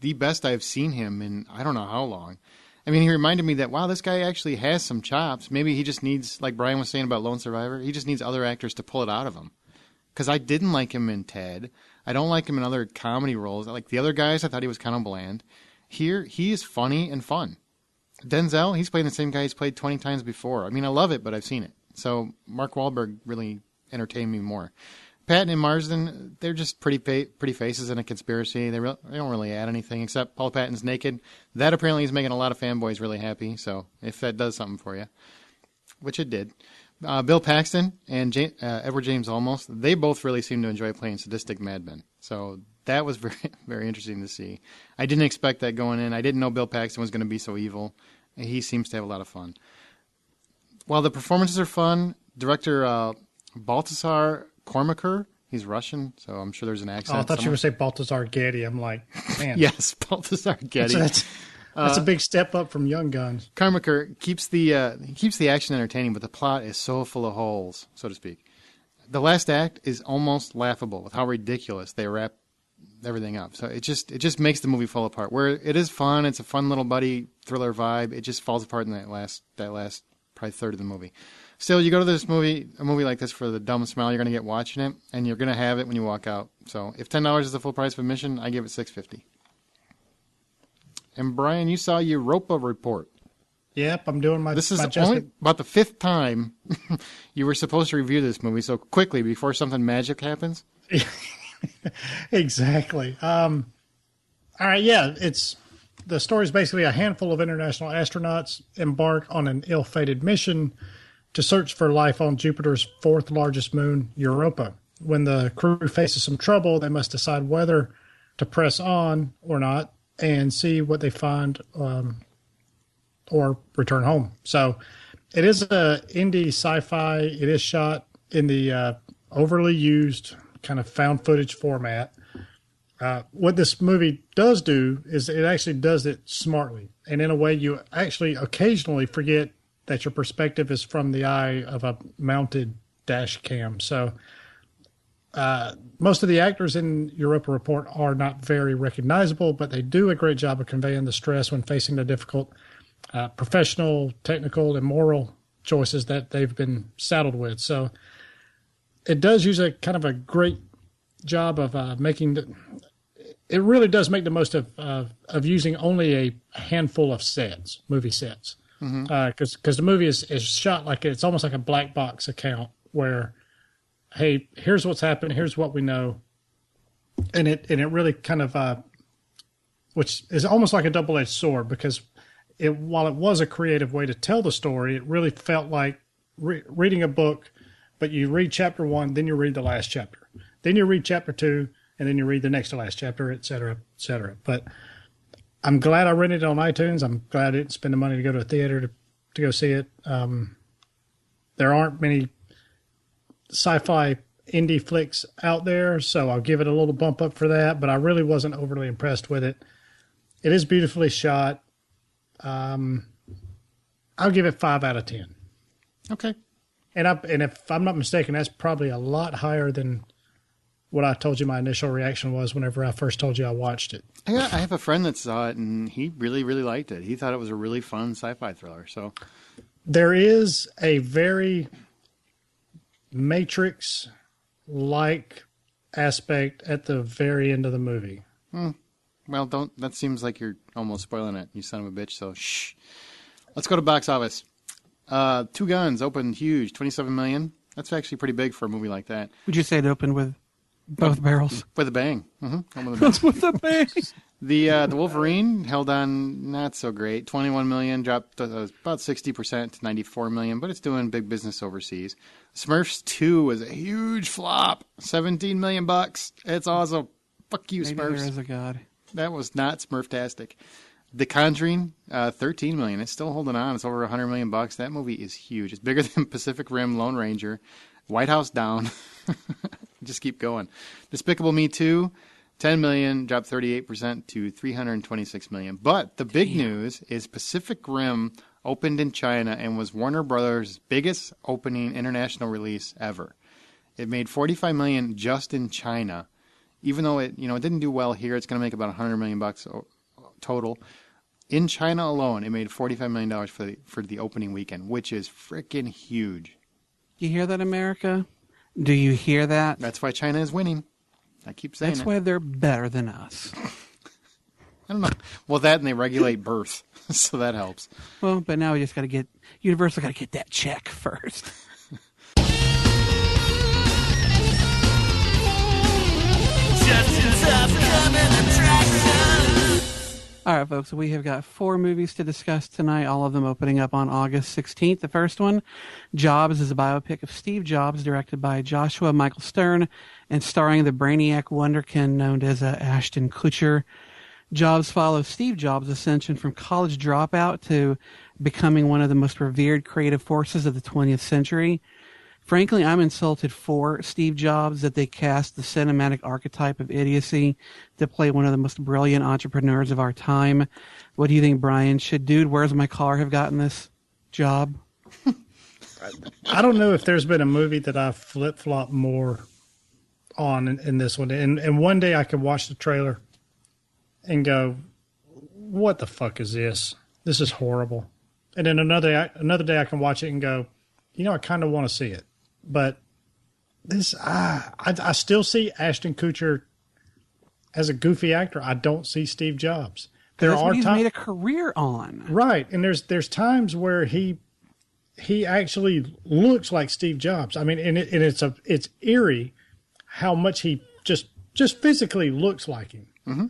[SPEAKER 1] the best I've seen him in I don't know how long. I mean, he reminded me that, wow, this guy actually has some chops. Maybe he just needs, like Brian was saying about Lone Survivor, he just needs other actors to pull it out of him. Because I didn't like him in Ted. I don't like him in other comedy roles. Like the other guys, I thought he was kind of bland. Here, he is funny and fun. Denzel, he's playing the same guy he's played 20 times before. I mean, I love it, but I've seen it. So Mark Wahlberg really entertained me more. Patton and Marsden, they're just pretty faces in a conspiracy. They don't really add anything, except Paul Patton's naked. That apparently is making a lot of fanboys really happy, so if that does something for you, which it did. Bill Paxton and Edward James Olmos, they both really seem to enjoy playing sadistic madmen. So that was very, very interesting to see. I didn't expect that going in. I didn't know Bill Paxton was going to be so evil. He seems to have a lot of fun. While the performances are fun, director Baltasar Kormaker, he's Russian, so I'm sure there's an accent.
[SPEAKER 2] Oh, I thought you were going to say Baltasar Getty. I'm like, man.
[SPEAKER 1] Yes, Baltasar Getty.
[SPEAKER 2] That's a big step up from Young Guns.
[SPEAKER 1] Kormaker keeps the action entertaining, but the plot is so full of holes, so to speak. The last act is almost laughable with how ridiculous they wrap everything up. So it just makes the movie fall apart. Where it is fun, it's a fun little buddy thriller vibe. It just falls apart in that last probably third of the movie. Still, you go to a movie like this for the dumb smile you're going to get watching it, and you're going to have it when you walk out. So if $10 is the full price of admission, I give it $6.50. And Brian, you saw Europa Report.
[SPEAKER 2] Yep, I'm doing my...
[SPEAKER 1] This is only about the fifth time you were supposed to review this movie, so quickly, before something magic happens.
[SPEAKER 2] Exactly. All right, yeah, the story is basically a handful of international astronauts embark on an ill-fated mission to search for life on Jupiter's fourth largest moon, Europa. When the crew faces some trouble, they must decide whether to press on or not and see what they find or return home. So it is a indie sci-fi. It is shot in the overly used kind of found footage format. What this movie does do is it actually does it smartly. And in a way, you actually occasionally forget that your perspective is from the eye of a mounted dash cam. So most of the actors in Europa Report are not very recognizable, but they do a great job of conveying the stress when facing the difficult professional, technical, and moral choices that they've been saddled with. So it does use a kind of a great job of it really does make the most of using only a handful of movie sets. Because the movie is shot like it's almost like a black box account where, hey, here's what's happened, here's what we know, and it really kind of which is almost like a double-edged sword, because while it was a creative way to tell the story, it really felt like reading a book, but you read chapter 1, then you read the last chapter, then you read chapter 2, and then you read the next to last chapter, et cetera, et cetera. But I'm glad I rented it on iTunes. I'm glad I didn't spend the money to go to a theater to go see it. there aren't many sci-fi indie flicks out there, so I'll give it a little bump up for that, but I really wasn't overly impressed with it. It is beautifully shot. I'll give it 5 out of 10.
[SPEAKER 1] Okay.
[SPEAKER 2] And if I'm not mistaken, that's probably a lot higher than what I told you my initial reaction was whenever I first told you I watched it.
[SPEAKER 1] I have a friend that saw it, and he really, really liked it. He thought it was a really fun sci-fi thriller. So
[SPEAKER 2] there is a very Matrix-like aspect at the very end of the movie.
[SPEAKER 1] Well, that seems like you're almost spoiling it, you son of a bitch, so shh. Let's go to box office. Two Guns opened huge, $27 million. That's actually pretty big for a movie like that.
[SPEAKER 3] Would you say it opened with both barrels?
[SPEAKER 1] With a bang. Mm-hmm.
[SPEAKER 3] With a bang.
[SPEAKER 1] The Wolverine held on not so great. $21 million, dropped about 60% to $94 million, but it's doing big business overseas. Smurfs 2 was a huge flop. $17 million. It's awesome. Fuck you,
[SPEAKER 3] Maybe
[SPEAKER 1] Smurfs.
[SPEAKER 3] there is a god.
[SPEAKER 1] That was not Smurftastic. The Conjuring, $13 million. It's still holding on. It's over $100 million. That movie is huge. It's bigger than Pacific Rim, Lone Ranger, White House Down. Just keep going. Despicable Me 2, $10 million, dropped 38% to $326 million. But the big news is Pacific Rim opened in China and was Warner Brothers' biggest opening international release ever. It made $45 million just in China. Even though it didn't do well here, it's going to make about $100 million total. In China alone, it made $45 million for the opening weekend, which is freaking huge.
[SPEAKER 3] You hear that, America? Do you hear that?
[SPEAKER 1] That's why China is winning. I keep saying
[SPEAKER 3] That's why they're better than us.
[SPEAKER 1] I don't know. Well, that and they regulate birth, so that helps.
[SPEAKER 3] Well, but now we just got to get Universal got to get that check first. All right, folks, we have got 4 movies to discuss tonight, all of them opening up on August 16th. The first one, Jobs, is a biopic of Steve Jobs, directed by Joshua Michael Stern and starring the brainiac wonderkin known as Ashton Kutcher. Jobs follows Steve Jobs' ascension from college dropout to becoming one of the most revered creative forces of the 20th century. Frankly, I'm insulted for Steve Jobs that they cast the cinematic archetype of idiocy to play one of the most brilliant entrepreneurs of our time. What do you think, Brian? Should Dude, Where's My Car have gotten this job?
[SPEAKER 2] I don't know if there's been a movie that I've flip-flopped more on in this one. And one day I could watch the trailer and go, what the fuck is this? This is horrible. And then another day I can watch it and go, I kind of want to see it. But this, I still see Ashton Kutcher as a goofy actor. I don't see Steve Jobs.
[SPEAKER 3] That's what he's made a career on.
[SPEAKER 2] Right. And there's times where he actually looks like Steve Jobs. I mean, and it's eerie how much he just physically looks like him.
[SPEAKER 1] Mm-hmm.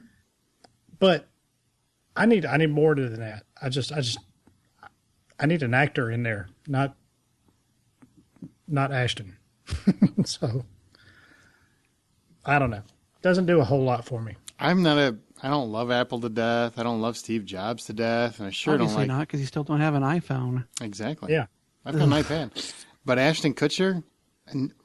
[SPEAKER 2] But I need more than that. I need an actor in there, not Ashton. So I don't know. Doesn't do a whole lot for me.
[SPEAKER 1] I don't love Apple to death. I don't love Steve Jobs to death. And I sure
[SPEAKER 3] Obviously
[SPEAKER 1] don't like.
[SPEAKER 3] not, because you still don't have an iPhone.
[SPEAKER 1] Exactly.
[SPEAKER 2] Yeah.
[SPEAKER 1] I've got an iPad. But Ashton Kutcher,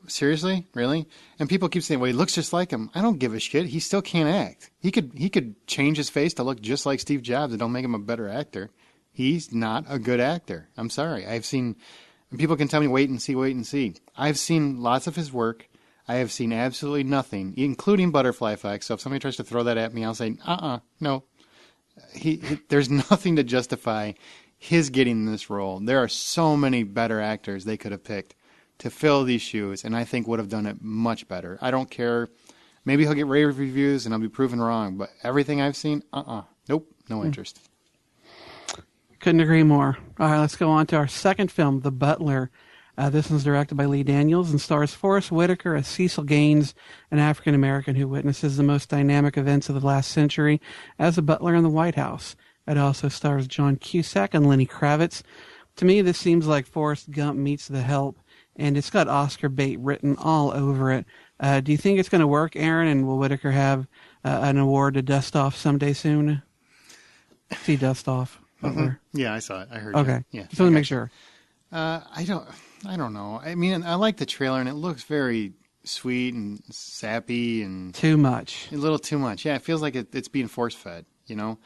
[SPEAKER 1] seriously? Really? And people keep saying, well, he looks just like him. I don't give a shit. He still can't act. He could change his face to look just like Steve Jobs. It don't make him a better actor. He's not a good actor. I'm sorry. I've seen, and people can tell me, wait and see. I've seen lots of his work. I have seen absolutely nothing, including Butterfly Effect. So if somebody tries to throw that at me, I'll say, no. There's nothing to justify his getting this role. There are so many better actors they could have picked to fill these shoes, and I think would have done it much better. I don't care. Maybe he'll get rave reviews, and I'll be proven wrong. But everything I've seen, nope, no interest.
[SPEAKER 3] Couldn't agree more. All right, let's go on to our second film, The Butler. This one's directed by Lee Daniels and stars Forrest Whitaker as Cecil Gaines, an African-American who witnesses the most dynamic events of the last century as a butler in the White House. It also stars John Cusack and Lenny Kravitz. To me, this seems like Forrest Gump meets The Help, and it's got Oscar bait written all over it. Do you think it's going to work, Aaron, and will Whitaker have an award to dust off someday soon? See dust off.
[SPEAKER 1] Mm-hmm. Yeah, I saw it. I heard
[SPEAKER 3] okay.
[SPEAKER 1] you. Yeah.
[SPEAKER 3] Just want to make sure.
[SPEAKER 1] I I don't know. I mean, I like the trailer, and it looks very sweet and sappy and
[SPEAKER 3] Too much.
[SPEAKER 1] a little too much. Yeah, it feels like it's being force-fed, you know?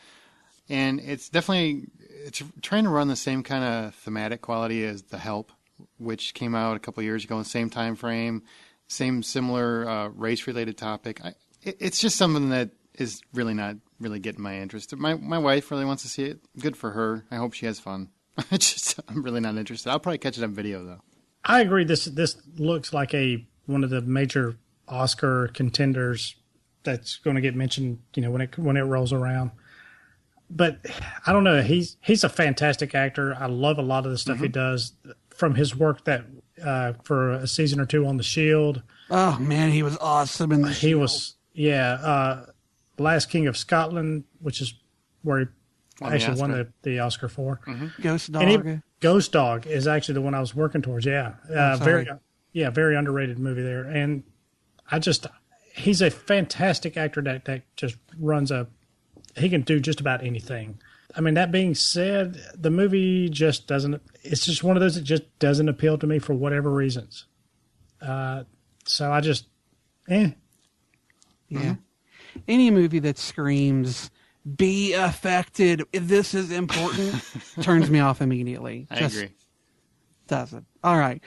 [SPEAKER 1] And it's trying to run the same kind of thematic quality as The Help, which came out a couple years ago in the same time frame, same similar race-related topic. It's just something that is really not really getting my interest. My wife really wants to see it. Good for her. I hope she has fun. I'm really not interested. I'll probably catch it on video, though.
[SPEAKER 2] I agree. This looks like one of the major Oscar contenders that's going to get mentioned, when it rolls around. But I don't know. He's a fantastic actor. I love a lot of the stuff he does from his work that for a season or two on The Shield.
[SPEAKER 3] Oh man, he was awesome in The Shield.
[SPEAKER 2] He was, Last King of Scotland, which is where he actually won the Oscar for.
[SPEAKER 3] Ghost Dog.
[SPEAKER 2] And Ghost Dog is actually the one I was working towards. Yeah, very underrated movie there. And he's a fantastic actor that just runs he can do just about anything. I mean, that being said, the movie just doesn't. It's just one of those that just doesn't appeal to me for whatever reasons. So I just,
[SPEAKER 3] Yeah. Any movie that screams, be affected, this is important, turns me off immediately.
[SPEAKER 1] I agree.
[SPEAKER 3] Doesn't. All right.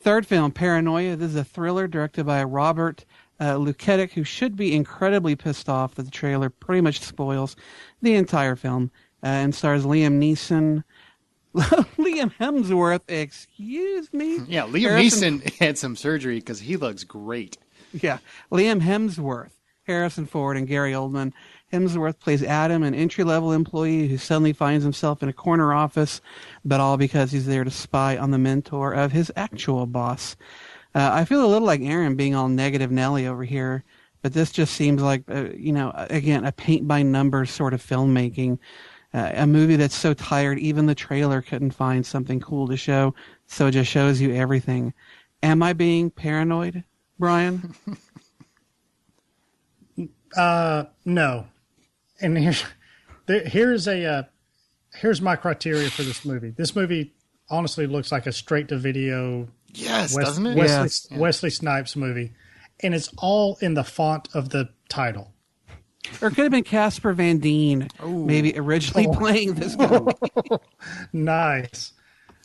[SPEAKER 3] Third film, Paranoia. This is a thriller directed by Robert Luketic, who should be incredibly pissed off that the trailer pretty much spoils the entire film, and stars Liam Neeson. Liam Hemsworth, excuse me?
[SPEAKER 1] Yeah, Liam Neeson had some surgery because he looks great.
[SPEAKER 3] Yeah, Liam Hemsworth, Harrison Ford, and Gary Oldman. Hemsworth plays Adam, an entry-level employee who suddenly finds himself in a corner office, but all because he's there to spy on the mentor of his actual boss. I feel a little like Aaron being all negative Nelly over here, but this just seems like, again, a paint-by-numbers sort of filmmaking. A movie that's so tired, even the trailer couldn't find something cool to show, so it just shows you everything. Am I being paranoid, Brian?
[SPEAKER 2] No. And here's my criteria for this movie. This movie honestly looks like a straight-to-video
[SPEAKER 1] doesn't it?
[SPEAKER 2] Wesley Snipes movie, and it's all in the font of the title.
[SPEAKER 3] Or it could have been Casper Van Dien, maybe originally playing this guy.
[SPEAKER 2] Nice.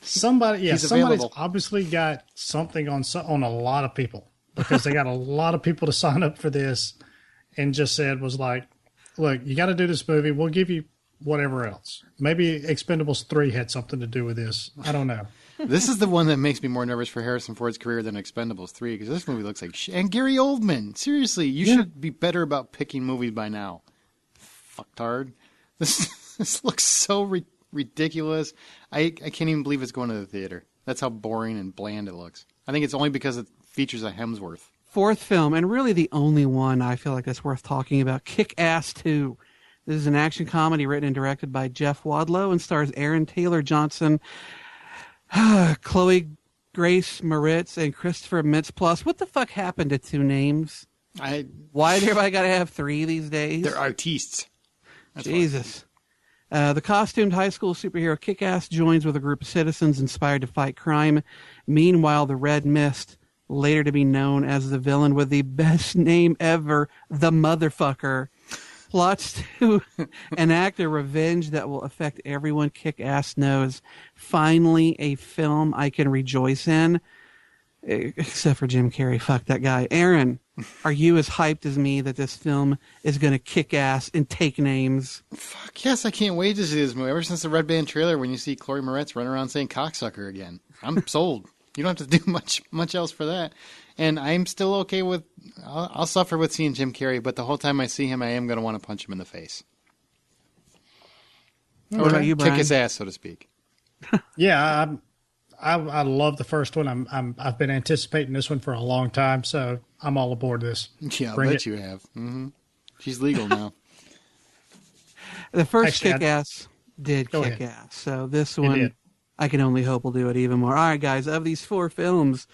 [SPEAKER 2] Somebody's obviously got something on a lot of people, because they got a lot of people to sign up for this, and just was like, look, you got to do this movie. We'll give you whatever else. Maybe Expendables 3 had something to do with this. I don't know.
[SPEAKER 1] This is the one that makes me more nervous for Harrison Ford's career than Expendables 3, because this movie looks like shit. And Gary Oldman, seriously, you should be better about picking movies by now. Fucktard. This looks so ridiculous. I can't even believe it's going to the theater. That's how boring and bland it looks. I think it's only because it features a Hemsworth.
[SPEAKER 3] Fourth film, and really the only one I feel like that's worth talking about, Kick-Ass 2. This is an action comedy written and directed by Jeff Wadlow and stars Aaron Taylor Johnson, Chloe Grace Moritz, and Christopher Mintz-Plasse. What the fuck happened to two names? Why did everybody got to have three these days?
[SPEAKER 1] They're artistes. That's
[SPEAKER 3] Jesus. The costumed high school superhero Kick-Ass joins with a group of citizens inspired to fight crime. Meanwhile, the Red Mist, later to be known as the villain with the best name ever, the Motherfucker, plots to enact a revenge that will affect everyone Kick-Ass knows. Finally, a film I can rejoice in. Except for Jim Carrey. Fuck that guy. Aaron, are you as hyped as me that this film is going to kick ass and take names?
[SPEAKER 1] Fuck yes, I can't wait to see this movie. Ever since the Red Band trailer, when you see Chloe Moretz running around saying cocksucker again, I'm sold. You don't have to do much else for that. And I'm still okay with, I'll suffer with seeing Jim Carrey, but the whole time I see him, I am going to want to punch him in the face.
[SPEAKER 3] What about you, Brian?
[SPEAKER 1] Kick his ass, so to speak.
[SPEAKER 2] Yeah, I love the first one. I've been anticipating this one for a long time, so I'm all aboard this.
[SPEAKER 1] Yeah, I bet you have. Mm-hmm. She's legal now.
[SPEAKER 3] The first Kick-Ass did kick ass, so this one I can only hope will do it even more. All right, guys, of these four films,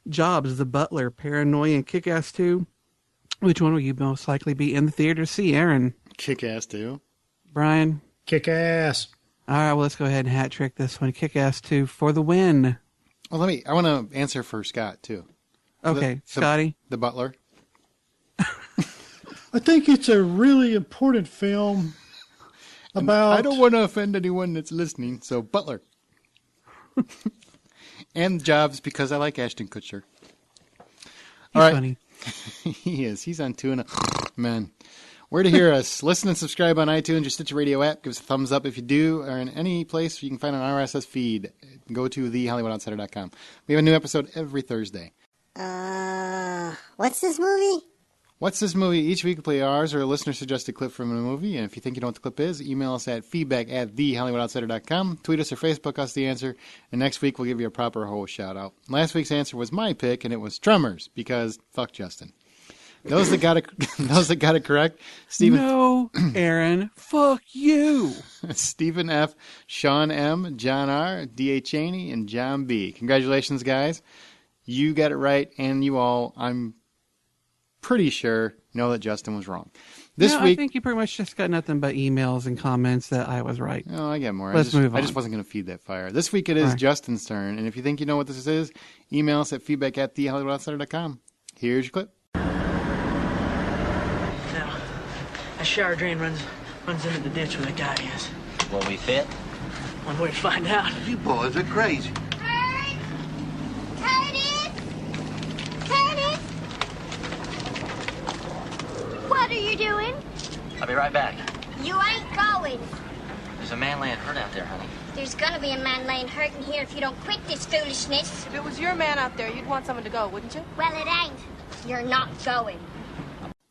[SPEAKER 3] Jobs, The Butler, Paranoia, and Kick-Ass 2, which one will you most likely be in the theater to see, Aaron?
[SPEAKER 1] Kick-Ass 2.
[SPEAKER 3] Brian?
[SPEAKER 2] Kick-Ass.
[SPEAKER 3] All right, well, let's go ahead and hat trick this one. Kick-Ass 2 for the win.
[SPEAKER 1] Well, I want to answer for Scott, too.
[SPEAKER 3] Okay, Scotty.
[SPEAKER 1] The Butler.
[SPEAKER 2] I think it's a really important film about...
[SPEAKER 1] I don't want to offend anyone that's listening, so Butler. And Jobs, because I like Ashton Kutcher.
[SPEAKER 3] He's funny.
[SPEAKER 1] He is. He's on Tuna. Man. Where to hear us? Listen and subscribe on iTunes, your Stitcher Radio app. Give us a thumbs up if you do, or in any place you can find an RSS feed. Go to thehollywoodoutsiders.com. We have a new episode every Thursday.
[SPEAKER 4] What's this movie?
[SPEAKER 1] What's this movie? Each week we play ours or a listener-suggested clip from a movie. And if you think you know what the clip is, email us at feedback@thehollywoodoutsiders.com. Tweet us or Facebook us the answer. And next week we'll give you a proper host shout-out. Last week's answer was my pick, and it was Drummers, because fuck Justin. Those that got it correct, Stephen.
[SPEAKER 3] No, Aaron, fuck you.
[SPEAKER 1] Stephen F., Sean M., John R., D.A. Cheney, and John B. Congratulations, guys. You got it right, and you all, I'm pretty sure, know that Justin was wrong. This week,
[SPEAKER 3] I think you pretty much just got nothing but emails and comments that I was right.
[SPEAKER 1] Oh, I get more.
[SPEAKER 3] Let's move on.
[SPEAKER 1] I just wasn't going to feed that fire. This week it is Justin's turn, and if you think you know what this is, email us at feedback@thehollywoodoutsiders.com. Here's your clip.
[SPEAKER 5] Now, a shower drain runs into the ditch where the guy is.
[SPEAKER 6] Will we fit?
[SPEAKER 5] One way to find out.
[SPEAKER 7] You boys are crazy.
[SPEAKER 4] What are you doing?
[SPEAKER 6] I'll be right back.
[SPEAKER 4] You ain't going.
[SPEAKER 6] There's a man laying hurt out there, honey.
[SPEAKER 4] There's gonna be a man laying hurt in here if you don't quit this foolishness.
[SPEAKER 8] If it was your man out there, you'd want someone to go, wouldn't you?
[SPEAKER 4] Well, it ain't. You're not going.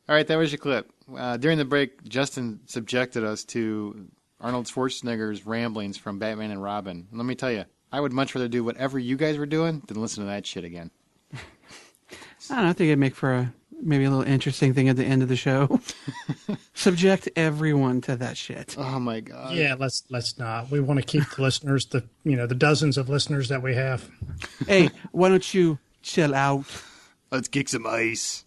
[SPEAKER 1] All right, that was your clip. During the break, Justin subjected us to Arnold Schwarzenegger's ramblings from Batman and Robin. And let me tell you, I would much rather do whatever you guys were doing than listen to that shit again.
[SPEAKER 3] I don't know, I think it'd make for maybe a little interesting thing at the end of the show. Subject everyone to that shit.
[SPEAKER 1] Oh my god.
[SPEAKER 2] Yeah, let's not. We want to keep the listeners, the dozens of listeners that we have.
[SPEAKER 3] Hey, why don't you chill out?
[SPEAKER 1] Let's kick some ice.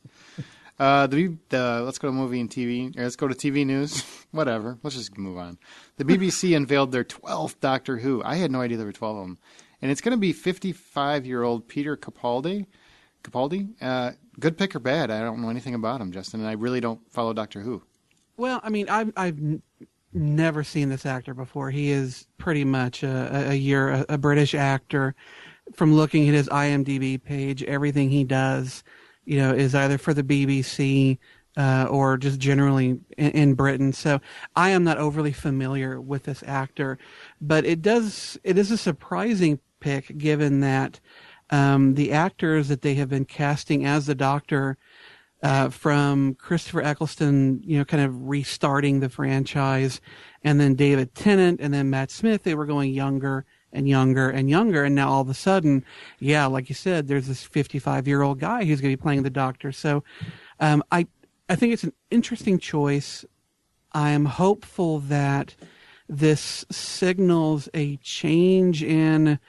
[SPEAKER 1] Let's go to movie and TV. Or let's go to TV news. Whatever. Let's just move on. The BBC unveiled their 12th Doctor Who. I had no idea there were 12 of them. And it's going to be 55-year-old Peter Capaldi. Good pick or bad? I don't know anything about him, Justin, and I really don't follow Doctor Who.
[SPEAKER 3] Well, I mean, I've never seen this actor before. He is pretty much a British actor. From looking at his IMDb page, everything he does, is either for the BBC or just generally in Britain. So I am not overly familiar with this actor, but it is a surprising pick given that the actors that they have been casting as the Doctor, from Christopher Eccleston, kind of restarting the franchise, and then David Tennant, and then Matt Smith, they were going younger and younger and younger, and now all of a sudden, yeah, like you said, there's this 55-year-old guy who's going to be playing the Doctor. So I think it's an interesting choice. I am hopeful that this signals a change in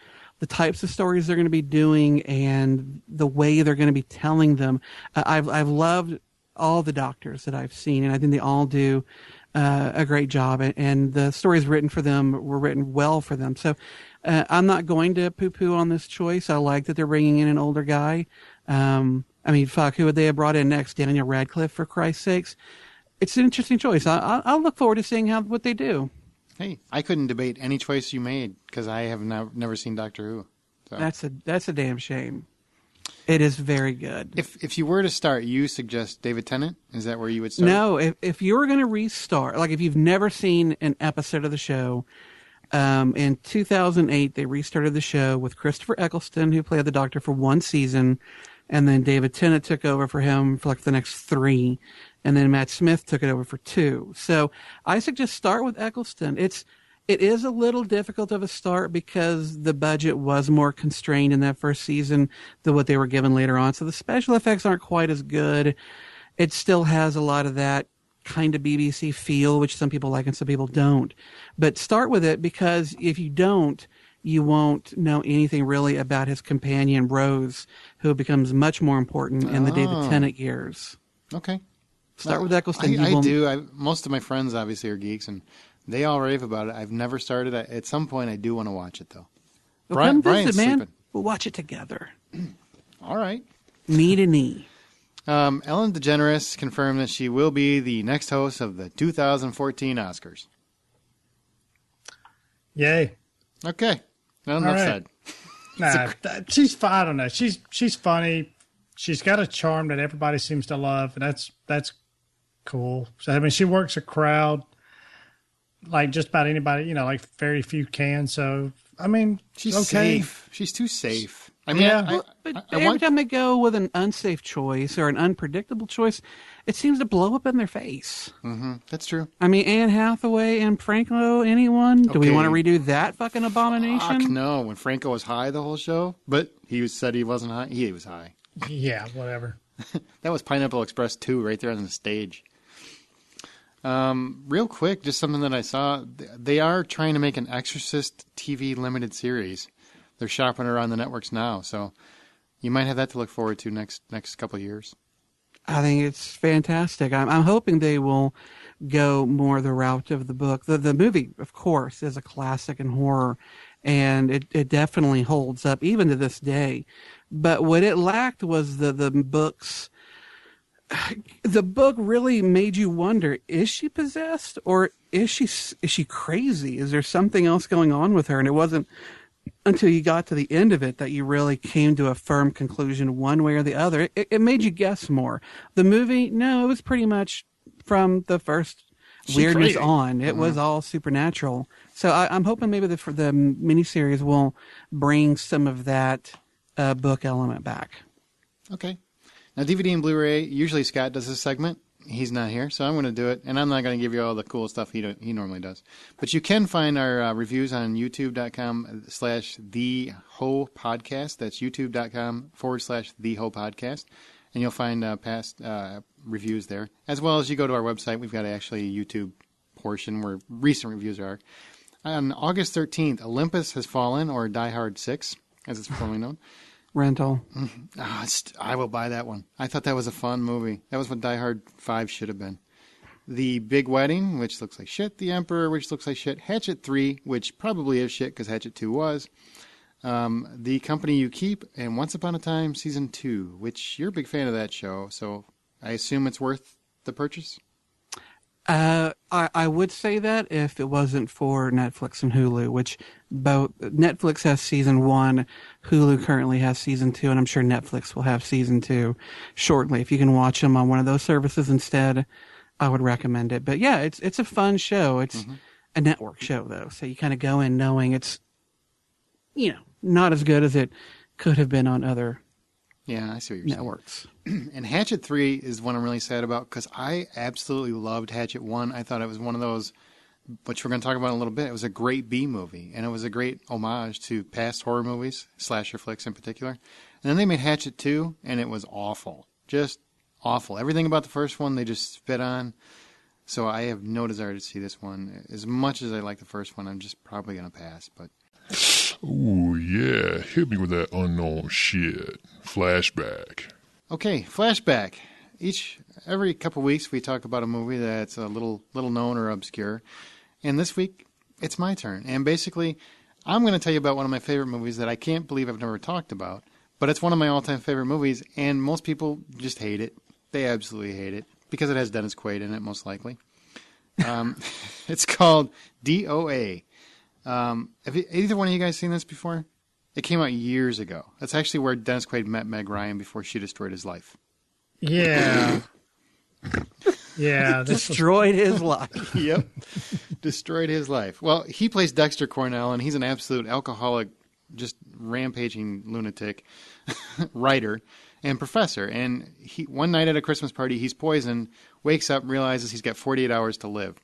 [SPEAKER 3] the types of stories they're going to be doing and the way they're going to be telling them. I've loved all the Doctors that I've seen, and I think they all do a great job. And the stories written for them were written well for them. So I'm not going to poo-poo on this choice. I like that they're bringing in an older guy. I mean, fuck, who would they have brought in next? Daniel Radcliffe, for Christ's sakes. It's an interesting choice. I'll look forward to seeing what they do.
[SPEAKER 1] Hey, I couldn't debate any choice you made because I have never seen Doctor Who. So.
[SPEAKER 3] That's a damn shame. It is very good.
[SPEAKER 1] If you were to start, you suggest David Tennant? Is that where you would start?
[SPEAKER 3] No, if you were going to restart, like if you've never seen an episode of the show, in 2008 they restarted the show with Christopher Eccleston, who played the Doctor for one season, and then David Tennant took over for him for like the next 3. And then Matt Smith took it over for 2. So I suggest start with Eccleston. It is a little difficult of a start because the budget was more constrained in that first season than what they were given later on. So the special effects aren't quite as good. It still has a lot of that kind of BBC feel, which some people like and some people don't. But start with it, because if you don't, you won't know anything really about his companion, Rose, who becomes much more important in the David Tennant years.
[SPEAKER 1] Okay.
[SPEAKER 3] Start with Eccleston.
[SPEAKER 1] I do. Most of my friends obviously are geeks, and they all rave about it. I've never started. At some point, I do want to watch it, though.
[SPEAKER 3] Well, come visit, man.
[SPEAKER 1] Sleeping.
[SPEAKER 3] We'll watch it together.
[SPEAKER 1] All right.
[SPEAKER 3] Knee to knee.
[SPEAKER 1] Ellen DeGeneres confirmed that she will be the next host of the 2014 Oscars.
[SPEAKER 2] Yay.
[SPEAKER 1] Okay. Not enough said.
[SPEAKER 2] Nah, she's fine. I don't know. She's funny. She's got a charm that everybody seems to love, and that's cool. So I mean, she works a crowd like just about anybody. Like very few can. So I mean,
[SPEAKER 1] she's
[SPEAKER 2] okay.
[SPEAKER 1] safe. She's too safe. I mean,
[SPEAKER 2] yeah.
[SPEAKER 3] But every time they go with an unsafe choice or an unpredictable choice, it seems to blow up in their face.
[SPEAKER 1] Mm-hmm. That's true.
[SPEAKER 3] I mean, Anne Hathaway and Franco, anyone? Do we want to redo that fucking abomination?
[SPEAKER 1] Fuck no. When Franco was high the whole show, but he said he wasn't high. He was high.
[SPEAKER 2] Yeah, whatever.
[SPEAKER 1] That was Pineapple Express 2 right there on the stage. Real quick, just something that I saw. They are trying to make an Exorcist TV limited series. They're shopping around the networks now, so you might have that to look forward to next couple of years.
[SPEAKER 3] I think it's fantastic. I'm hoping they will go more the route of the book. The movie, of course, is a classic in horror, and it definitely holds up even to this day. But what it lacked was the books. The book really made you wonder: is she possessed, or is she crazy? Is there something else going on with her? And it wasn't until you got to the end of it that you really came to a firm conclusion one way or the other. It made you guess more. The movie, no, it was pretty much from the first weirdness on. It was all supernatural. So I'm hoping maybe the miniseries will bring some of that book element back.
[SPEAKER 1] Okay. Now, DVD and Blu-ray, usually Scott does this segment. He's not here, so I'm going to do it. And I'm not going to give you all the cool stuff he normally does. But you can find our reviews on youtube.com/TheHoPodcast. That's youtube.com/TheHoPodcast. And you'll find past reviews there. As well as you go to our website, we've got actually a YouTube portion where recent reviews are. On August 13th, Olympus Has Fallen, or Die Hard 6, as it's formerly known.
[SPEAKER 3] Rental.
[SPEAKER 1] I will buy that one. I thought that was a fun movie. That was what Die Hard 5 should have been. The Big Wedding, which looks like shit. The Emperor, which looks like shit. Hatchet 3, which probably is shit because Hatchet 2 was. The Company You Keep, and Once Upon a Time Season 2, which you're a big fan of that show, so I assume it's worth the purchase?
[SPEAKER 3] I would say that if it wasn't for Netflix and Hulu, which both Netflix has season 1, Hulu currently has season 2, and I'm sure Netflix will have season 2 shortly. If you can watch them on one of those services instead, I would recommend it. But yeah, it's a fun show. It's a network show though, so you kind of go in knowing it's not as good as it could have been on other
[SPEAKER 1] I see what you're
[SPEAKER 3] networks.
[SPEAKER 1] Saying. And Hatchet 3 is one I'm really sad about because I absolutely loved Hatchet 1. I thought it was one of those, which we're going to talk about in a little bit. It was a great B movie, and it was a great homage to past horror movies, slasher flicks in particular. And then they made Hatchet 2, and it was awful. Just awful. Everything about the first one they just spit on. So I have no desire to see this one. As much as I like the first one, I'm just probably going to pass. But
[SPEAKER 7] ooh, yeah. Hit me with that unknown shit. Flashback.
[SPEAKER 1] Okay, Flashback. Every couple of weeks we talk about a movie that's a little known or obscure. And this week, it's my turn. And basically, I'm going to tell you about one of my favorite movies that I can't believe I've never talked about. But it's one of my all-time favorite movies, and most people just hate it. They absolutely hate it. Because it has Dennis Quaid in it, most likely. It's called DOA. Have either one of you guys seen this before? It came out years ago. That's actually where Dennis Quaid met Meg Ryan before she destroyed his life.
[SPEAKER 2] Yeah. Yeah.
[SPEAKER 3] Destroyed his life.
[SPEAKER 1] Yep. Destroyed his life. Well, he plays Dexter Cornell, and he's an absolute alcoholic, just rampaging lunatic writer and professor. And one night at a Christmas party, he's poisoned, wakes up, realizes he's got 48 hours to live.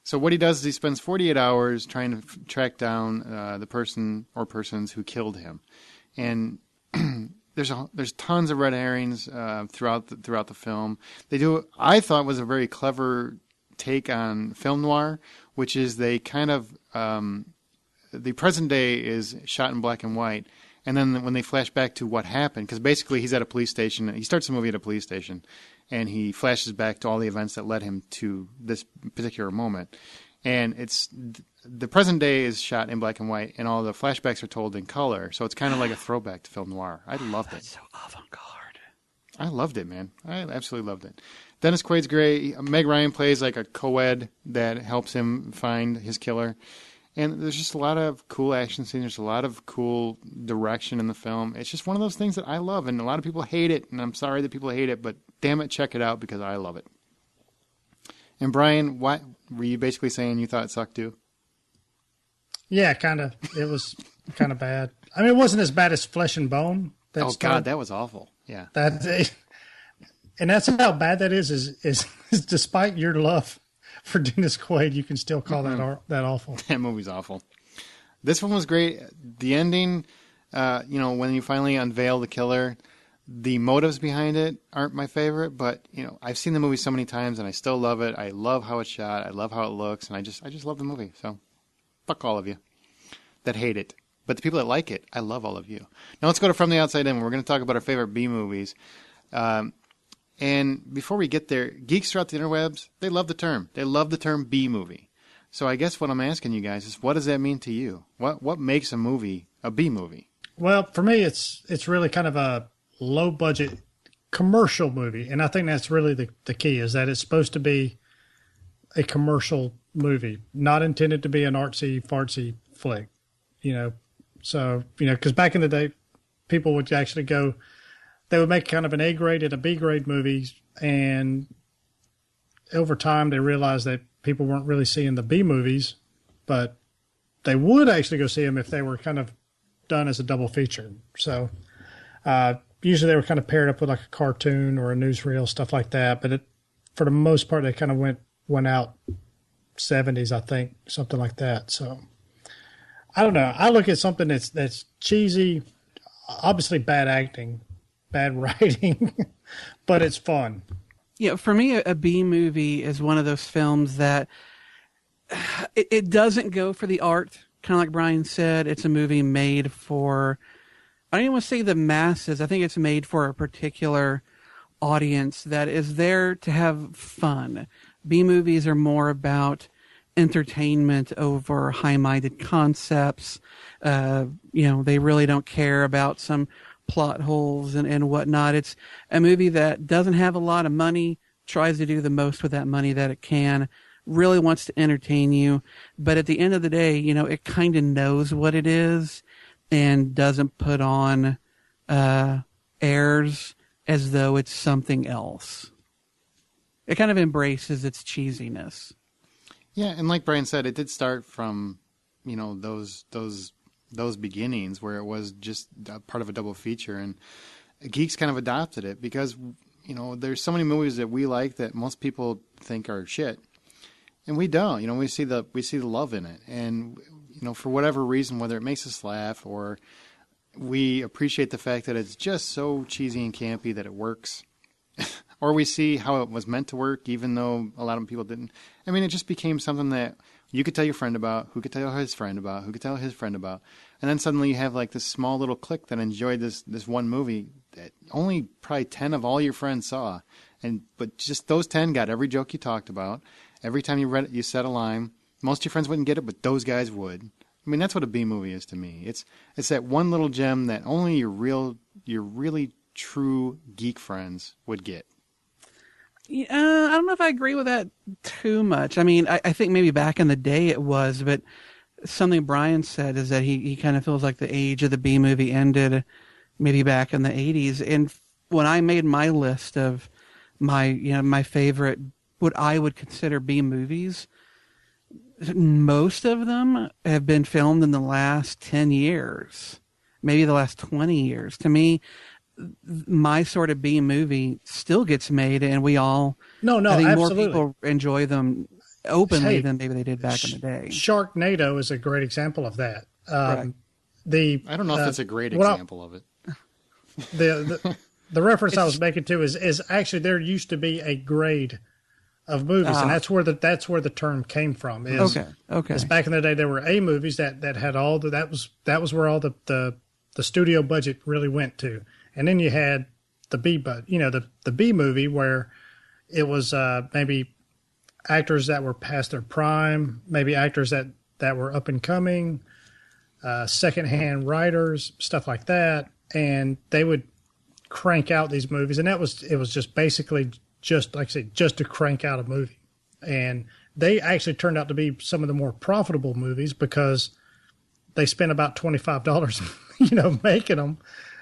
[SPEAKER 1] So what he does is he spends 48 hours trying to track down the person or persons who killed him. And there's tons of red herrings throughout the film. They do, I thought, was a very clever take on film noir, which is they kind of the present day is shot in black and white, and then when they flash back to what happened, because basically he's at a police station. He starts the movie at a police station, and he flashes back to all the events that led him to this particular moment. And the present day is shot in black and white, and all the flashbacks are told in color. So it's kind of like a throwback to film noir. I loved it.
[SPEAKER 3] That's so avant-garde.
[SPEAKER 1] I loved it, man. I absolutely loved it. Dennis Quaid's great. Meg Ryan plays like a co-ed that helps him find his killer. And there's just a lot of cool action scenes. There's a lot of cool direction in the film. It's just one of those things that I love, and a lot of people hate it, and I'm sorry that people hate it, but damn it, check it out because I love it. And Brian, what were you basically saying you thought it sucked too?
[SPEAKER 2] Yeah, kind of. It was kind of bad. I mean, it wasn't as bad as Flesh and Bone.
[SPEAKER 1] God, that was awful. Yeah.
[SPEAKER 2] And that's how bad that is despite your love for Dennis Quaid, you can still call that awful.
[SPEAKER 1] That movie's awful. This one was great. The ending, when you finally unveil the killer, the motives behind it aren't my favorite, but I've seen the movie so many times and I still love it. I love how it's shot. I love how it looks, and I just love the movie. So, fuck all of you that hate it. But the people that like it, I love all of you. Now let's go to From the Outside In. We're going to talk about our favorite B movies. And before we get there, geeks throughout the interwebs, they love the term. They love the term B movie. So I guess what I'm asking you guys is, what does that mean to you? What makes a movie a B movie?
[SPEAKER 2] Well, for me, it's really kind of a low budget commercial movie, and I think that's really the key, is that it's supposed to be a commercial movie, not intended to be an artsy fartsy flick. So because back in the day, people would actually go. They would make kind of an A grade and a B grade movies, and over time they realized that people weren't really seeing the B movies, but they would actually go see them if they were kind of done as a double feature. So usually they were kind of paired up with like a cartoon or a newsreel, stuff like that. But for the most part, they kind of went out 70s, I think, something like that. So I don't know. I look at something that's cheesy, obviously bad acting, bad writing, but it's fun.
[SPEAKER 3] Yeah, for me, a B movie is one of those films that it doesn't go for the art. Kind of like Brian said, it's a movie made for, I don't even want to say the masses. I think it's made for a particular audience that is there to have fun. B movies are more about entertainment over high-minded concepts. They really don't care about some plot holes and whatnot. It's a movie that doesn't have a lot of money, tries to do the most with that money that it can, really wants to entertain you, but at the end of the day, it kind of knows what it is and doesn't put on airs as though it's something else. It kind of embraces its cheesiness.
[SPEAKER 1] Yeah, and like Brian said, it did start from, those beginnings where it was just part of a double feature, and geeks kind of adopted it because there's so many movies that we like that most people think are shit, and we don't. We see the love in it, and for whatever reason, whether it makes us laugh or we appreciate the fact that it's just so cheesy and campy that it works, or we see how it was meant to work even though a lot of people didn't. I mean, it just became something that you could tell your friend about, who could tell his friend about, who could tell his friend about. And then suddenly you have like this small little clique that enjoyed this one movie that only probably 10 of all your friends saw. But just those 10 got every joke you talked about. Every time you read it, you said a line. Most of your friends wouldn't get it, but those guys would. I mean, that's what a B movie is to me. It's that one little gem that only your really true geek friends would get.
[SPEAKER 3] I don't know if I agree with that too much. I mean, I think maybe back in the day it was, but something Brian said is that he kind of feels like the age of the B movie ended maybe back in the 80s. And when I made my list of my favorite, what I would consider B movies, most of them have been filmed in the last 10 years, maybe the last 20 years. To me, my sort of B movie still gets made, and we all I think
[SPEAKER 2] absolutely.
[SPEAKER 3] more people enjoy them openly than maybe they did back in the day.
[SPEAKER 2] Sharknado is a great example of that.
[SPEAKER 1] I don't know if that's a great example of it.
[SPEAKER 2] The reference I was making to is actually there used to be a grade of movies, and that's where the term came from. Okay. Because back in the day there were A movies that had all that was where all the studio budget really went to. And then you had the B, the B movie where it was maybe actors that were past their prime, maybe actors that were up and coming, secondhand writers, stuff like that, and they would crank out these movies, and it was just basically just like I said, just to crank out a movie, and they actually turned out to be some of the more profitable movies because they spent about $25, making them.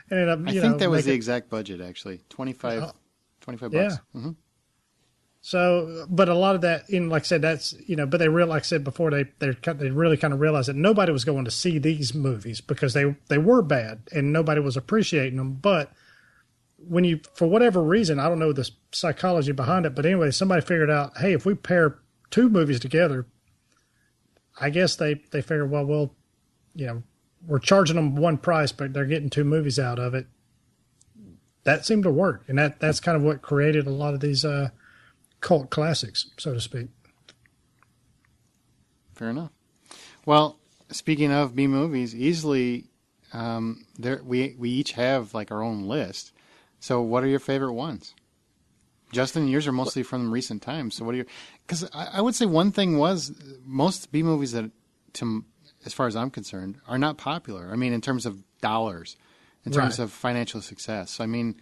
[SPEAKER 2] And
[SPEAKER 1] I think that was the exact budget, actually, 25 bucks.
[SPEAKER 2] Yeah.
[SPEAKER 1] Mm-hmm.
[SPEAKER 2] So, but a lot of that, like I said, that's but they like I said before, they really kind of realized that nobody was going to see these movies because they were bad and nobody was appreciating them. But when you, for whatever reason, I don't know the psychology behind it, but anyway, somebody figured out, hey, if we pair two movies together, I guess they figured, well, we're charging them one price, but they're getting two movies out of it. That seemed to work, and that's kind of what created a lot of these cult classics, so to speak.
[SPEAKER 1] Fair enough. Well, speaking of B movies, easily we each have like our own list. So, what are your favorite ones? Justin, yours are mostly from recent times. So, what are your? Because I would say one thing was most B movies that, as far as I'm concerned, are not popular. I mean, in terms of dollars, in terms of financial success. So, I mean,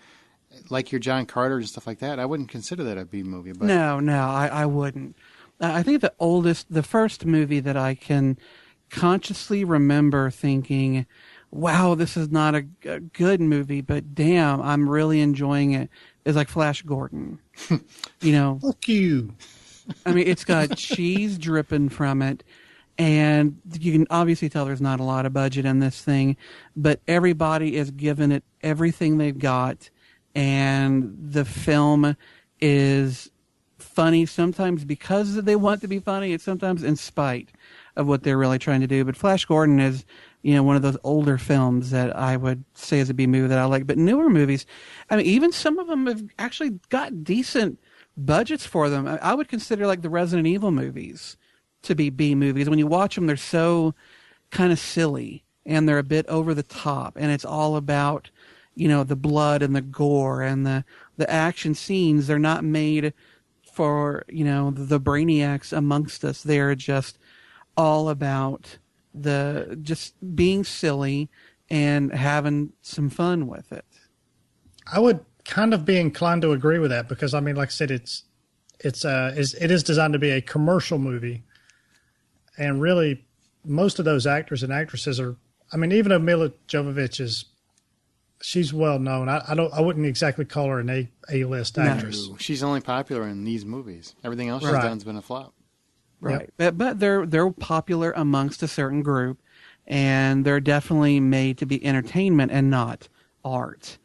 [SPEAKER 1] like your John Carter and stuff like that, I wouldn't consider that a B movie. But
[SPEAKER 3] No, I wouldn't. I think the first movie that I can consciously remember thinking, wow, this is not a good movie, but damn, I'm really enjoying it, is like Flash Gordon.
[SPEAKER 2] Fuck you.
[SPEAKER 3] I mean, it's got cheese dripping from it, and you can obviously tell there's not a lot of budget in this thing, but everybody is giving it everything they've got, and the film is funny sometimes because they want to be funny, and sometimes in spite of what they're really trying to do. But Flash Gordon is, one of those older films that I would say is a B movie that I like. But newer movies, I mean, even some of them have actually got decent budgets for them. I would consider like the Resident Evil movies to be B movies. When you watch them, they're so kind of silly and they're a bit over the top, and it's all about, the blood and the gore and the action scenes. They're not made for, the brainiacs amongst us. They're just all about just being silly and having some fun with it.
[SPEAKER 2] I would kind of be inclined to agree with that because, I mean, like I said, it is designed to be a commercial movie, and really most of those actors and actresses are, I mean, even though Mila Jovovich she's well known. I wouldn't exactly call her an A-list actress.
[SPEAKER 1] No, she's only popular in these movies. Everything else she's done's been a flop.
[SPEAKER 3] Right. Yep. But they're popular amongst a certain group, and they're definitely made to be entertainment and not art.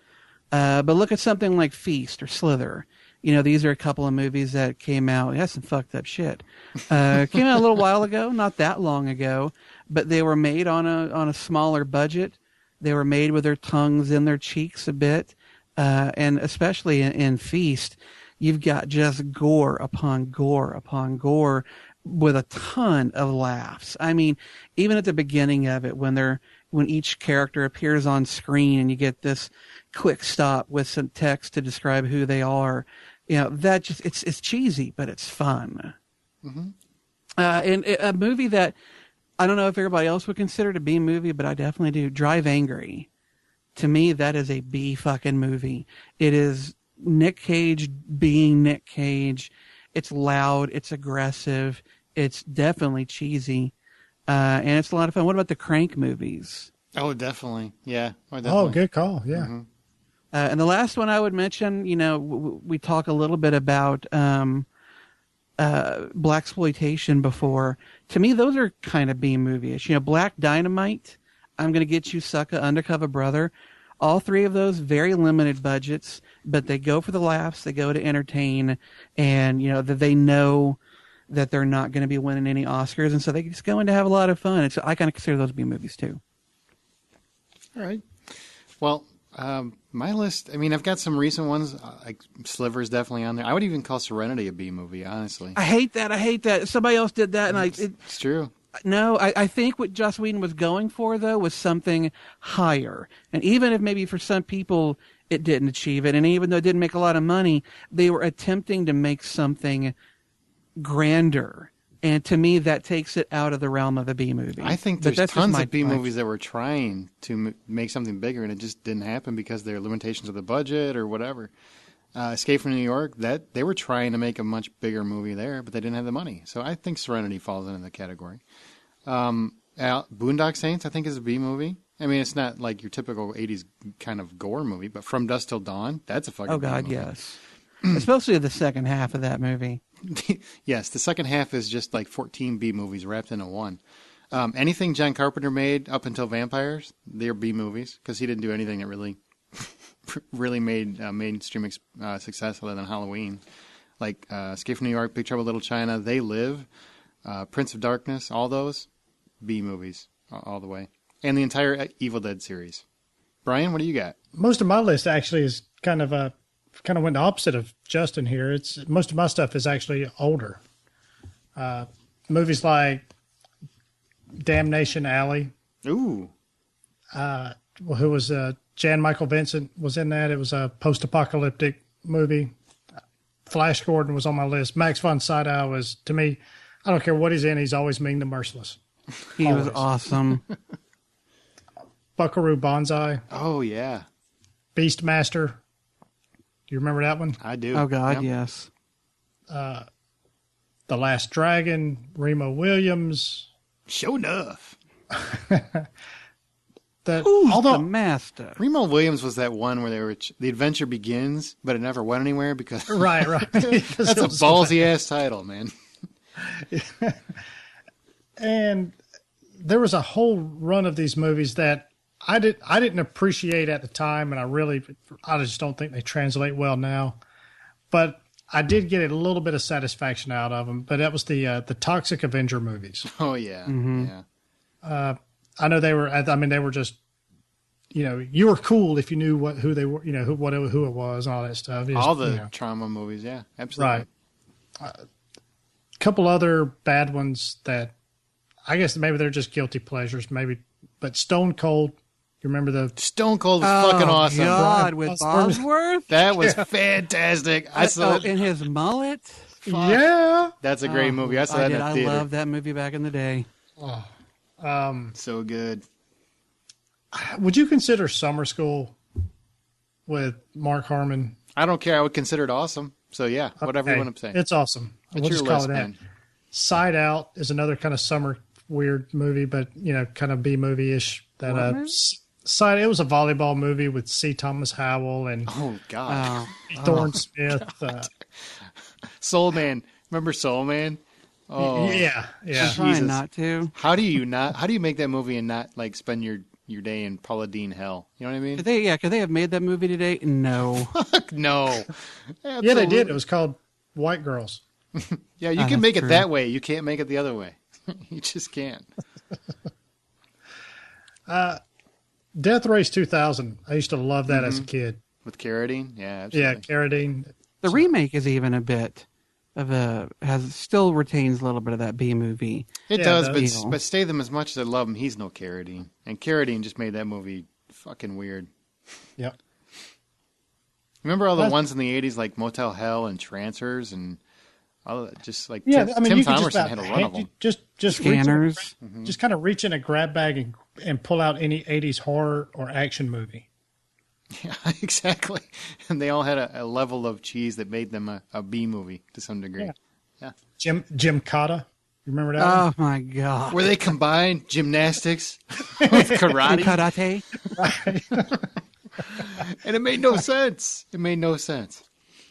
[SPEAKER 3] But look at something like Feast or Slither. These are a couple of movies that came out. That's some fucked up shit. Came out a little while ago, not that long ago, but they were made on a smaller budget. They were made with their tongues in their cheeks a bit, and especially in Feast, you've got just gore upon gore upon gore with a ton of laughs. I mean, even at the beginning of it, when each character appears on screen and you get this quick stop with some text to describe who they are, that just it's cheesy, but it's fun. Mm-hmm. And a movie that I don't know if everybody else would consider it a B movie, but I definitely do. Drive Angry. To me, that is a B fucking movie. It is Nick Cage being Nick Cage. It's loud. It's aggressive. It's definitely cheesy. And it's a lot of fun. What about the Crank movies?
[SPEAKER 1] Oh, definly. Yeah. Definitely.
[SPEAKER 2] Oh, good call. Yeah.
[SPEAKER 1] Mm-hmm.
[SPEAKER 3] And the last one I would mention, we talk a little bit about blaxploitation before. To me, those are kind of B movie-ish. Black Dynamite, I'm Gonna Get You, Sucker, Undercover Brother. All three of those, very limited budgets, but they go for the laughs, they go to entertain, and that they know that they're not going to be winning any Oscars, and so they just go in to have a lot of fun. And so I kind of consider those B movies too.
[SPEAKER 1] All right. Well, my list, I mean, I've got some recent ones. Like Sliver's definitely on there. I would even call Serenity a B movie, honestly.
[SPEAKER 3] I hate that. Somebody else did that, and
[SPEAKER 1] it's true.
[SPEAKER 3] No, I think what Joss Whedon was going for, though, was something higher. And even if maybe for some people it didn't achieve it, and even though it didn't make a lot of money, they were attempting to make something grander. And to me, that takes it out of the realm of a B movie.
[SPEAKER 1] I think
[SPEAKER 3] But
[SPEAKER 1] there's
[SPEAKER 3] that's just
[SPEAKER 1] tons
[SPEAKER 3] my-
[SPEAKER 1] of B
[SPEAKER 3] my-
[SPEAKER 1] movies that were trying to make something bigger, and it just didn't happen because there are limitations of the budget or whatever. Escape from New York, that they were trying to make a much bigger movie there, but they didn't have the money. So I think Serenity falls into the category. Boondock Saints, I think, is a B movie. I mean, it's not like your typical 80s kind of gore movie, but From Dusk Till Dawn, that's a fucking
[SPEAKER 3] Oh,
[SPEAKER 1] B
[SPEAKER 3] God,
[SPEAKER 1] movie.
[SPEAKER 3] yes. Especially the second half of that movie.
[SPEAKER 1] Yes, the second half is just like 14 B movies wrapped into one. Anything John Carpenter made up until Vampires, they're B movies because he didn't do anything that really made mainstream success other than Halloween. Like Escape from New York, Big Trouble in Little China, They Live, Prince of Darkness, all those B movies all the way. And the entire Evil Dead series. Brian, what do you got?
[SPEAKER 2] Most of my list actually is kind of went the opposite of Justin here. It's most of my stuff is actually older. Movies like Damnation Alley.
[SPEAKER 1] Ooh.
[SPEAKER 2] Who was Jan Michael Vincent was in that. It was a post-apocalyptic movie. Flash Gordon was on my list. Max von Sydow was, to me, I don't care what he's in, he's always mean to merciless.
[SPEAKER 3] He
[SPEAKER 2] Always.
[SPEAKER 3] was awesome.
[SPEAKER 2] Buckaroo Banzai.
[SPEAKER 1] Oh, yeah.
[SPEAKER 2] Beastmaster. Do you remember that one?
[SPEAKER 1] I do.
[SPEAKER 3] Oh, God,
[SPEAKER 1] Yep.
[SPEAKER 3] yes.
[SPEAKER 2] The Last Dragon. Remo Williams.
[SPEAKER 1] Sure enough.
[SPEAKER 3] Who's the master?
[SPEAKER 1] Remo Williams was that one where they were the adventure begins, but it never went anywhere because
[SPEAKER 2] Right.
[SPEAKER 1] that's a ballsy ass title, man.
[SPEAKER 2] And there was a whole run of these movies that I didn't appreciate at the time, and I just don't think they translate well now. But I did get a little bit of satisfaction out of them. But that was the Toxic Avenger movies.
[SPEAKER 1] Oh yeah, yeah.
[SPEAKER 2] I know they were. I mean, they were just, you were cool if you knew who they were, who it was, and all that stuff.
[SPEAKER 1] All the trauma movies, yeah, absolutely.
[SPEAKER 2] Right. A couple other bad ones that I guess maybe they're just guilty pleasures, maybe. But Stone Cold, you remember the
[SPEAKER 1] Stone Cold was fucking awesome.
[SPEAKER 3] God, with Bosworth?
[SPEAKER 1] That was fantastic. I saw it.
[SPEAKER 3] In his mullet?
[SPEAKER 1] Fuck.
[SPEAKER 2] Yeah.
[SPEAKER 1] That's a great movie. I saw that in the theater.
[SPEAKER 3] I loved that movie back in the day.
[SPEAKER 1] So good.
[SPEAKER 2] Would you consider Summer School with Mark Harmon?
[SPEAKER 1] I don't care. I would consider it awesome. So yeah, whatever you want to say.
[SPEAKER 2] It's awesome.
[SPEAKER 1] What's
[SPEAKER 2] We'll
[SPEAKER 1] your
[SPEAKER 2] just call
[SPEAKER 1] list,
[SPEAKER 2] it that.
[SPEAKER 1] man?
[SPEAKER 2] Side Out is another kind of summer weird movie, but kind of B movie ish. That It was a volleyball movie with C. Thomas Howell and
[SPEAKER 1] Oh God.
[SPEAKER 2] Thorne Smith.
[SPEAKER 1] Soul Man. Remember Soul Man? Oh
[SPEAKER 2] Yeah.
[SPEAKER 3] Trying
[SPEAKER 1] Jesus.
[SPEAKER 3] not to.
[SPEAKER 1] How do you make that movie and not like spend your day in Paula Deen hell? You know what I mean?
[SPEAKER 3] Could they have made that movie today? No.
[SPEAKER 1] Fuck no.
[SPEAKER 2] Yeah, they did. It was called White Girls.
[SPEAKER 1] Yeah, you can
[SPEAKER 3] that's
[SPEAKER 1] make it
[SPEAKER 3] true.
[SPEAKER 1] that way. You can't make it the other way. You just can't.
[SPEAKER 2] Death Race 2000. I used to love that as a kid.
[SPEAKER 1] With Carradine? Yeah,
[SPEAKER 2] Yeah,
[SPEAKER 1] absolutely.
[SPEAKER 2] Carradine.
[SPEAKER 3] The remake is even a bit of still retains a little bit of that B movie.
[SPEAKER 1] It
[SPEAKER 2] Yeah,
[SPEAKER 1] does,
[SPEAKER 2] it
[SPEAKER 1] but
[SPEAKER 3] does.
[SPEAKER 1] but Statham, as much as I love him, he's no Carradine. And Carradine just made that movie fucking weird.
[SPEAKER 2] Yep.
[SPEAKER 1] Remember all the
[SPEAKER 2] That's-
[SPEAKER 1] ones in the 80s like Motel Hell and Trancers and all of that? Just like
[SPEAKER 2] Yeah,
[SPEAKER 1] Tim,
[SPEAKER 2] I mean,
[SPEAKER 1] Tim
[SPEAKER 2] you could
[SPEAKER 1] Thomerson
[SPEAKER 2] just about
[SPEAKER 1] had a run of them.
[SPEAKER 2] just
[SPEAKER 3] Scanners.
[SPEAKER 2] just kind of reach in a grab bag and pull out any 80s horror or action movie.
[SPEAKER 1] Yeah, exactly. And they all had a level of cheese that made them a B movie to some degree.
[SPEAKER 2] Yeah. Jim Cotta. You remember that one?
[SPEAKER 3] Oh my God.
[SPEAKER 1] Where they combined gymnastics with karate.
[SPEAKER 3] Karate.
[SPEAKER 1] And it made no sense. It made no sense.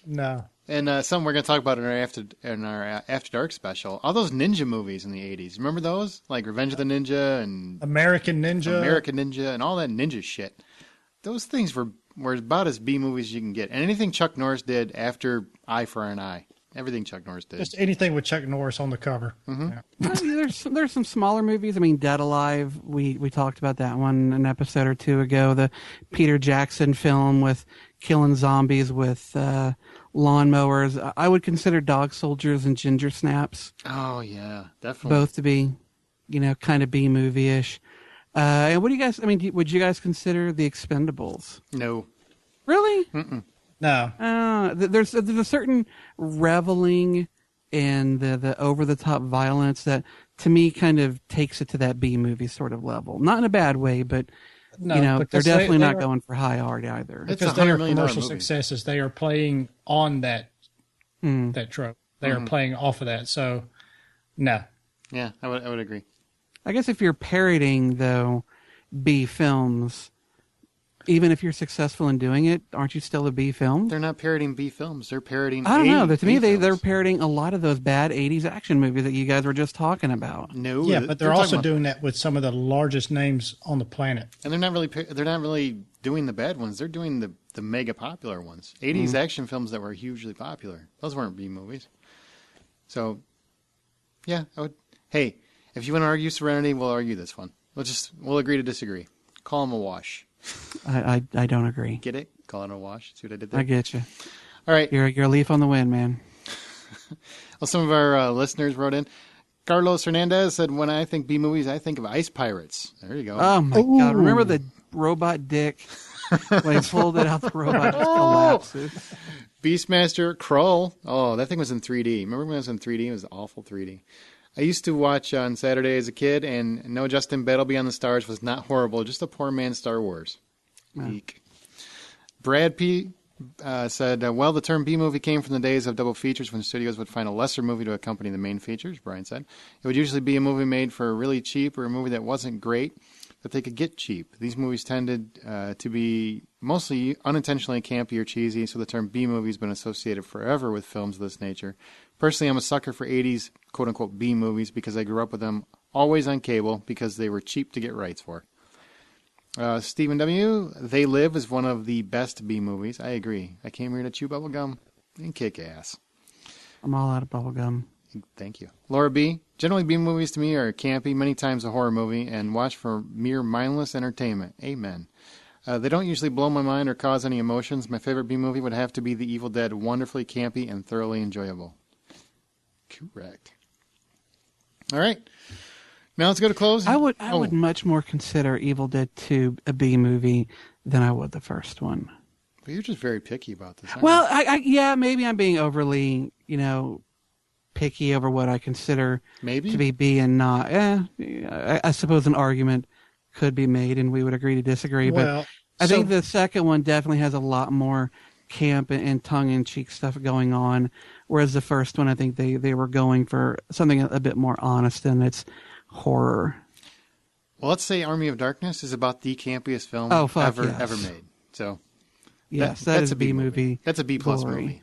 [SPEAKER 2] No.
[SPEAKER 1] And something we're going to talk about in our After Dark special. All those ninja movies in the 80s. Remember those? Like Revenge of the Ninja and
[SPEAKER 2] American Ninja.
[SPEAKER 1] and all that ninja shit. Those things were about as B movies as you can get. And anything Chuck Norris did after Eye for an Eye. Everything Chuck Norris did.
[SPEAKER 2] Just anything with Chuck Norris on the cover.
[SPEAKER 1] Mm-hmm.
[SPEAKER 2] Yeah.
[SPEAKER 3] There's some smaller movies. I mean, Dead Alive. We talked about that one an episode or two ago. The Peter Jackson film with killing zombies with lawnmowers. I would consider Dog Soldiers and Ginger Snaps
[SPEAKER 1] Oh, yeah. Definitely.
[SPEAKER 3] both to be, kind of B movie ish. And what do you guys? I mean, would you guys consider The Expendables?
[SPEAKER 1] No.
[SPEAKER 3] Really?
[SPEAKER 2] No.
[SPEAKER 3] There's a certain reveling and the over-the-top violence that, to me, kind of takes it to that B-movie sort of level. Not in a bad way, but, they're definitely not going for high art either.
[SPEAKER 2] Because they are commercial successes. They are playing on that trope. They are playing off of that. So, no.
[SPEAKER 1] Yeah, I would agree.
[SPEAKER 3] I guess if you're parodying, though, B films, even if you're successful in doing it, aren't you still a B film?
[SPEAKER 1] They're not parodying B films. They're parodying
[SPEAKER 3] I don't know. To me,
[SPEAKER 1] films.
[SPEAKER 3] they're parodying a lot of those bad 80s action movies that you guys were just talking about.
[SPEAKER 1] No.
[SPEAKER 2] Yeah, but they're also doing that with some of the largest names on the planet.
[SPEAKER 1] And they're not really doing the bad ones. They're doing the mega popular ones. 80s action films that were hugely popular. Those weren't B movies. So, yeah, I would. Hey, if you want to argue Serenity, we'll argue this one. We'll agree to disagree. Call them a wash.
[SPEAKER 3] I don't agree.
[SPEAKER 1] Get it? Call it a wash. See what I did there?
[SPEAKER 3] I get you.
[SPEAKER 1] All right.
[SPEAKER 3] You're a leaf on the wind, man.
[SPEAKER 1] Well, some of our listeners wrote in. Carlos Hernandez said, when I think B movies, I think of Ice Pirates. There you go.
[SPEAKER 3] Oh, my God. Remember the robot dick? When he pulled it out, the robot just collapses.
[SPEAKER 1] Beastmaster Krull. Oh, that thing was in 3D. Remember when it was in 3D? It was awful 3D. I used to watch on Saturday as a kid, and No Justin Battle Beyond the Stars was not horrible, just a poor man's Star Wars. Eek. Brad P. Said, well, the term B-movie came from the days of double features when studios would find a lesser movie to accompany the main features, Brian said. It would usually be a movie made for really cheap or a movie that wasn't great, that they could get cheap. These movies tended to be mostly unintentionally campy or cheesy, so the term B-movie has been associated forever with films of this nature. Personally, I'm a sucker for 80s quote-unquote B-movies because I grew up with them always on cable because they were cheap to get rights for. Stephen W., They Live is one of the best B-movies. I agree. I came here to chew bubblegum and kick ass.
[SPEAKER 3] I'm all out of bubblegum.
[SPEAKER 1] Thank you. Laura B., generally B-movies to me are campy, many times a horror movie, and watched for mere mindless entertainment. Amen. They don't usually blow my mind or cause any emotions. My favorite B-movie would have to be The Evil Dead, wonderfully campy and thoroughly enjoyable. Correct. All right. Now let's go to close.
[SPEAKER 3] I would much more consider Evil Dead 2 a B movie than I would the first one.
[SPEAKER 1] But you're just very picky about this.
[SPEAKER 3] Well, yeah, maybe I'm being overly, picky over what I consider to be B and not. I suppose an argument could be made, and we would agree to disagree.
[SPEAKER 2] Well,
[SPEAKER 3] but I think the second one definitely has a lot more camp and tongue-in-cheek stuff going on, whereas the first one, I think they were going for something a bit more honest, and it's horror.
[SPEAKER 1] Well, let's say Army of Darkness is about the campiest film ever made. So,
[SPEAKER 3] yes, that's a B movie.
[SPEAKER 1] That's a B plus movie.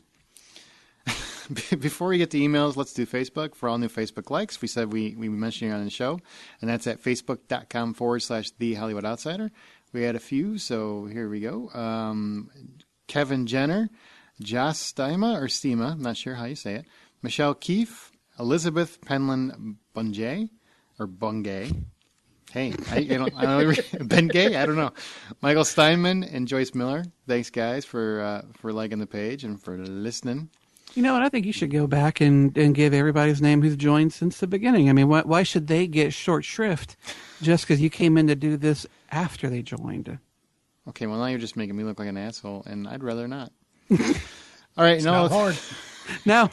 [SPEAKER 1] Before we get to emails, let's do Facebook. For all new Facebook likes, we said we mentioned it on the show, and that's at facebook.com/The Hollywood Outsider. We had a few, so here we go. Kevin Jenner, Joss Stima, I'm not sure how you say it, Michelle Keefe, Elizabeth Penland Bungay, or Bungay. Hey, I don't Bengay? I don't know. Michael Steinman and Joyce Miller. Thanks, guys, for liking the page and for listening.
[SPEAKER 3] You know what? I think you should go back and give everybody's name who's joined since the beginning. I mean, why should they get short shrift just because you came in to do this after they joined?
[SPEAKER 1] Okay, well, now you're just making me look like an asshole, and I'd rather not. All right,
[SPEAKER 2] it's not hard.
[SPEAKER 3] No,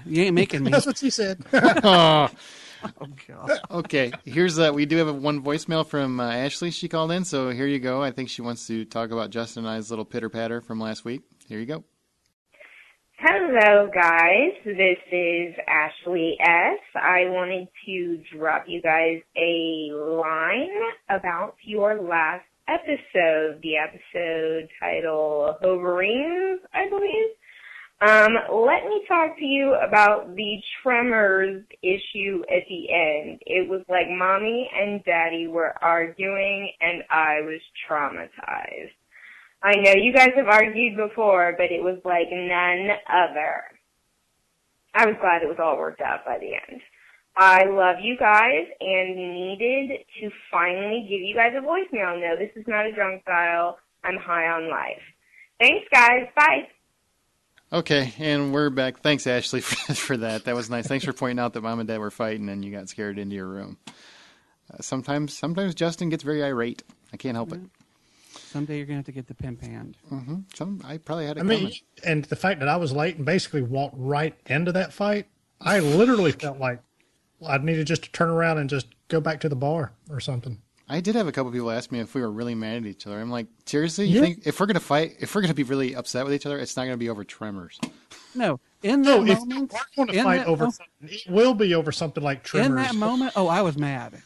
[SPEAKER 3] you ain't making me.
[SPEAKER 2] That's what she said.
[SPEAKER 1] Oh,
[SPEAKER 3] God.
[SPEAKER 1] Okay, here's we do have one voicemail from Ashley. She called in, so here you go. I think she wants to talk about Justin and I's little pitter-patter from last week. Here you go.
[SPEAKER 9] Hello, guys. This is Ashley S. I wanted to drop you guys a line about your last episode, the episode titled Hoverings, I believe. Let me talk to you about the Tremors issue at the end. It was like Mommy and Daddy were arguing, and I was traumatized. I know you guys have argued before, but it was like none other. I was glad it was all worked out by the end. I love you guys and needed to finally give you guys a voicemail. No, this is not a drunk dial. I'm high on life. Thanks, guys. Bye.
[SPEAKER 1] Okay, and we're back. Thanks, Ashley, for that. That was nice. Thanks for pointing out that Mom and Dad were fighting and you got scared into your room. Sometimes Justin gets very irate. I can't help it.
[SPEAKER 3] Someday you're going to have to get the pimp hand.
[SPEAKER 1] I probably had it
[SPEAKER 2] I mean,
[SPEAKER 1] coming.
[SPEAKER 2] and the fact that I was late and basically walked right into that fight, I literally felt like I needed just to turn around and just go back to the bar or something.
[SPEAKER 1] I did have a couple people ask me if we were really mad at each other. I'm like, seriously? You
[SPEAKER 2] Yeah.
[SPEAKER 1] think if we're going to fight, if we're going to be really upset with each other, it's not going to be over tremors?
[SPEAKER 3] No, in that
[SPEAKER 2] If
[SPEAKER 3] moment,
[SPEAKER 2] we're going to fight over something, it will be over something like Tremors.
[SPEAKER 3] in that moment, I was mad.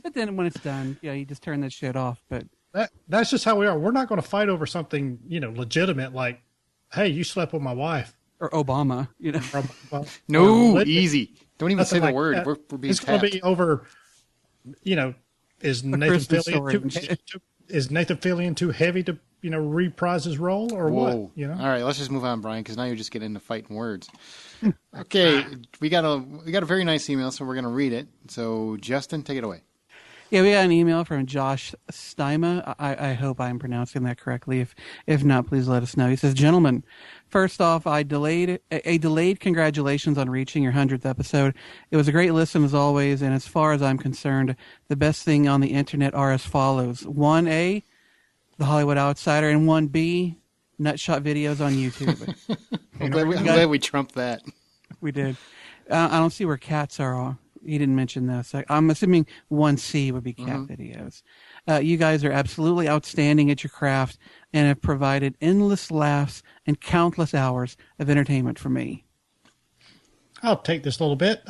[SPEAKER 3] But then when it's done, you just turn that shit off. But
[SPEAKER 2] That's just how we are. We're not going to fight over something, legitimate like, hey, you slept with my wife.
[SPEAKER 3] or Obama,
[SPEAKER 2] Well,
[SPEAKER 1] No,
[SPEAKER 2] or
[SPEAKER 1] easy. Don't even say
[SPEAKER 2] nothing
[SPEAKER 1] the
[SPEAKER 2] like
[SPEAKER 1] word.
[SPEAKER 2] that.
[SPEAKER 1] We're being
[SPEAKER 2] It's going to
[SPEAKER 1] tapped.
[SPEAKER 2] be over, is Nathan
[SPEAKER 3] Christmas
[SPEAKER 2] Fillion too heavy to, reprise his role or
[SPEAKER 1] Whoa.
[SPEAKER 2] what?
[SPEAKER 1] All right, let's just move on, Brian, because now you're just getting into fighting words. Okay, we got a very nice email, so we're going to read it. So, Justin, take it away.
[SPEAKER 3] Yeah, we got an email from Josh Steima. I hope I'm pronouncing that correctly. If not, please let us know. He says, "Gentlemen, first off, a delayed congratulations on reaching your 100th episode. It was a great listen as always, and as far as I'm concerned, the best thing on the internet are as follows: 1A, The Hollywood Outsider, and 1B, Nutshot videos on YouTube."
[SPEAKER 1] I'm glad we trumped that.
[SPEAKER 3] We did. I don't see where cats are. He didn't mention this. I'm assuming 1C would be cat videos. You guys are absolutely outstanding at your craft and have provided endless laughs and countless hours of entertainment for me.
[SPEAKER 2] I'll take this a little bit.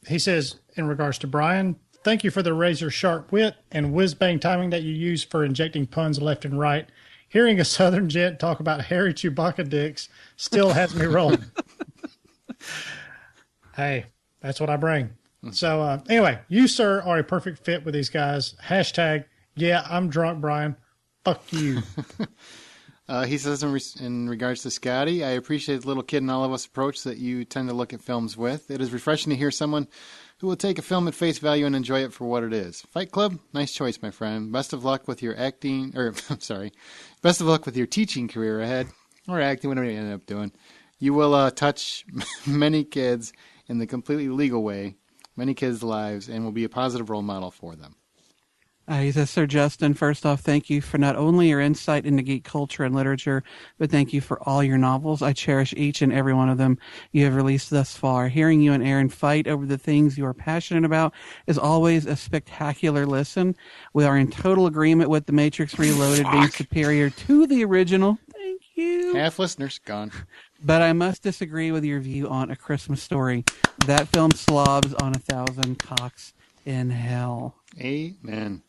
[SPEAKER 2] He says, in regards to Brian, thank you for the razor sharp wit and whiz-bang timing that you use for injecting puns left and right. Hearing a Southern gent talk about hairy Chewbacca dicks still has me rolling. Hey, that's what I bring. So anyway, you, sir, are a perfect fit with these guys. Hashtag, yeah, I'm drunk, Brian. Fuck you.
[SPEAKER 1] He says in regards to Scotty, I appreciate the little kid in all of us approach that you tend to look at films with. It is refreshing to hear someone who will take a film at face value and enjoy it for what it is. Fight Club, nice choice, my friend. Best of luck with your best of luck with your teaching career ahead, or acting, whatever you end up doing. You will touch many kids in the completely legal way, many kids' lives, and will be a positive role model for them.
[SPEAKER 3] He says, Sir Justin, first off, thank you for not only your insight into geek culture and literature, but thank you for all your novels. I cherish each and every one of them you have released thus far. Hearing you and Aaron fight over the things you are passionate about is always a spectacular listen. We are in total agreement with The Matrix Reloaded being superior to the original. Thank you.
[SPEAKER 1] Half listeners gone.
[SPEAKER 3] But I must disagree with your view on A Christmas Story. That film slobs on 1,000 cocks in hell.
[SPEAKER 1] Amen.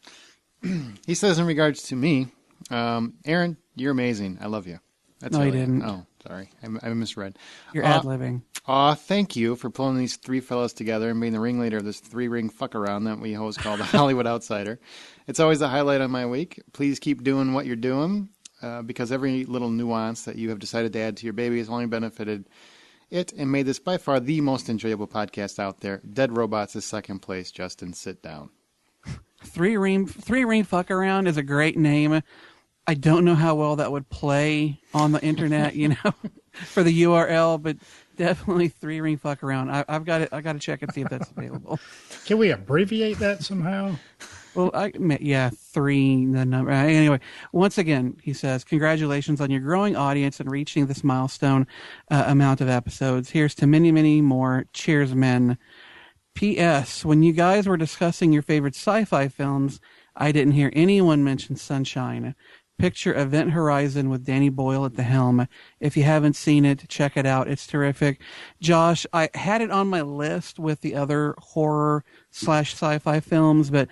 [SPEAKER 1] He says in regards to me, Aaron, you're amazing. I love you. That's
[SPEAKER 3] No, you didn't.
[SPEAKER 1] Oh, sorry. I misread.
[SPEAKER 3] You're ad-libbing.
[SPEAKER 1] Thank you for pulling these three fellows together and being the ringleader of this three-ring fuck-around that we always call the Hollywood Outsider. It's always a highlight on my week. Please keep doing what you're doing, because every little nuance that you have decided to add to your baby has only benefited it and made this by far the most enjoyable podcast out there. Dead Robots is second place. Justin, sit down.
[SPEAKER 3] Three ring fuck around is a great name. I don't know how well that would play on the internet, for the URL, but definitely 3 ring fuck around. I've got it. I got to check and see if that's available.
[SPEAKER 2] Can we abbreviate that somehow?
[SPEAKER 3] Well, 3, the number. Anyway, once again, he says, congratulations on your growing audience and reaching this milestone amount of episodes. Here's to many, many more. Cheers, men. P.S. When you guys were discussing your favorite sci-fi films, I didn't hear anyone mention Sunshine. Picture Event Horizon with Danny Boyle at the helm. If you haven't seen it, check it out. It's terrific. Josh, I had it on my list with the other horror/sci-fi films, but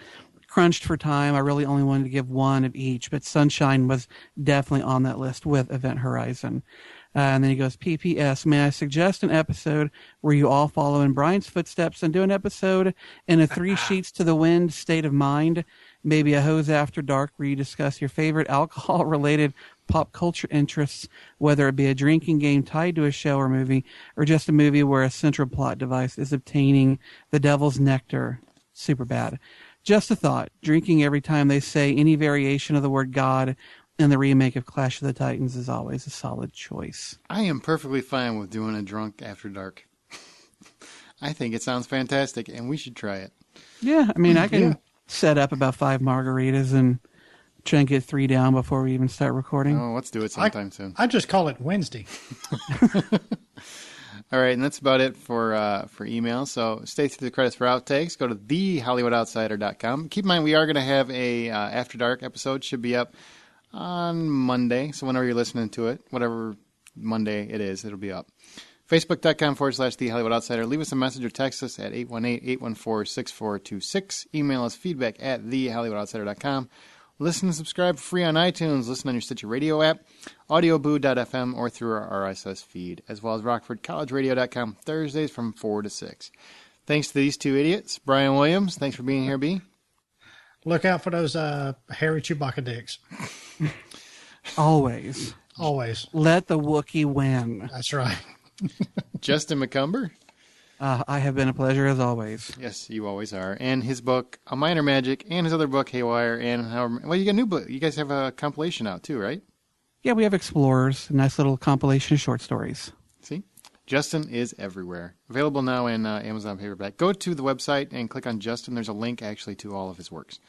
[SPEAKER 3] crunched for time. I really only wanted to give one of each, but Sunshine was definitely on that list with Event Horizon. And then he goes, PPS, may I suggest an episode where you all follow in Brian's footsteps and do an episode in a 3 sheets to the wind state of mind? Maybe a Hose After Dark where you discuss your favorite alcohol-related pop culture interests, whether it be a drinking game tied to a show or movie, or just a movie where a central plot device is obtaining the devil's nectar. Super bad. Just a thought. Drinking every time they say any variation of the word God in the remake of Clash of the Titans is always a solid choice.
[SPEAKER 1] I am perfectly fine with doing a drunk after dark. I think it sounds fantastic, and we should try it.
[SPEAKER 3] Yeah, I mean, I can set up about 5 margaritas and Try and get 3 down before we even start recording.
[SPEAKER 1] Oh, let's do it sometime soon.
[SPEAKER 2] I just call it Wednesday.
[SPEAKER 1] All right, and that's about it for email. So stay through the credits for outtakes. Go to thehollywoodoutsider.com. Keep in mind, we are going to have a After Dark episode. Should be up on Monday. So whenever you're listening to it, whatever Monday it is, it'll be up. Facebook.com/The Hollywood Outsider. Leave us a message or text us at 818-814-6426. Email us feedback at thehollywoodoutsider.com. Listen and subscribe for free on iTunes. Listen on your Stitcher Radio app, audioboo.fm, or through our RSS feed, as well as RockfordCollegeRadio.com, Thursdays from 4 to 6. Thanks to these two idiots. Brian Williams, thanks for being here, B.
[SPEAKER 2] Look out for those hairy Chewbacca dicks.
[SPEAKER 3] Always.
[SPEAKER 2] Always.
[SPEAKER 3] Let the Wookiee win.
[SPEAKER 2] That's right.
[SPEAKER 1] Justin McCumber.
[SPEAKER 3] I have been a pleasure as always.
[SPEAKER 1] Yes, you always are. And his book, A Minor Magic, and his other book, Haywire, and well, you got a new book. You guys have a compilation out too, right?
[SPEAKER 3] Yeah, we have Explorers, a nice little compilation of short stories.
[SPEAKER 1] See? Justin is everywhere. Available now in Amazon paperback. Go to the website and click on Justin. There's a link actually to all of his works.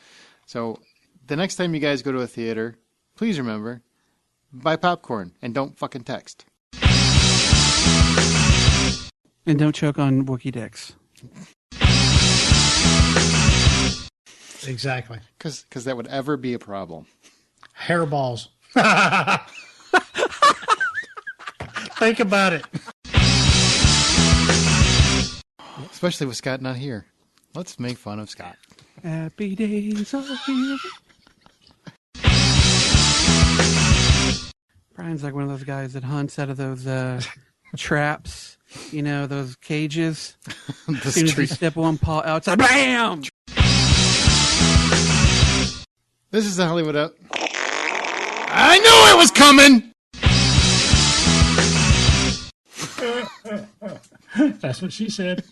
[SPEAKER 1] So the next time you guys go to a theater, please remember, buy popcorn and don't fucking text.
[SPEAKER 3] And don't choke on Wookiee dicks.
[SPEAKER 2] Exactly.
[SPEAKER 1] Because that would ever be a problem.
[SPEAKER 2] Hairballs. Think about it.
[SPEAKER 1] Especially with Scott not here. Let's make fun of Scott.
[SPEAKER 3] Happy days are here. Brian's like one of those guys that hunts out of those traps, you know, those cages. As soon as you step one paw outside, BAM!
[SPEAKER 1] This is the Hollywood Up. I knew it was coming!
[SPEAKER 2] That's what she said.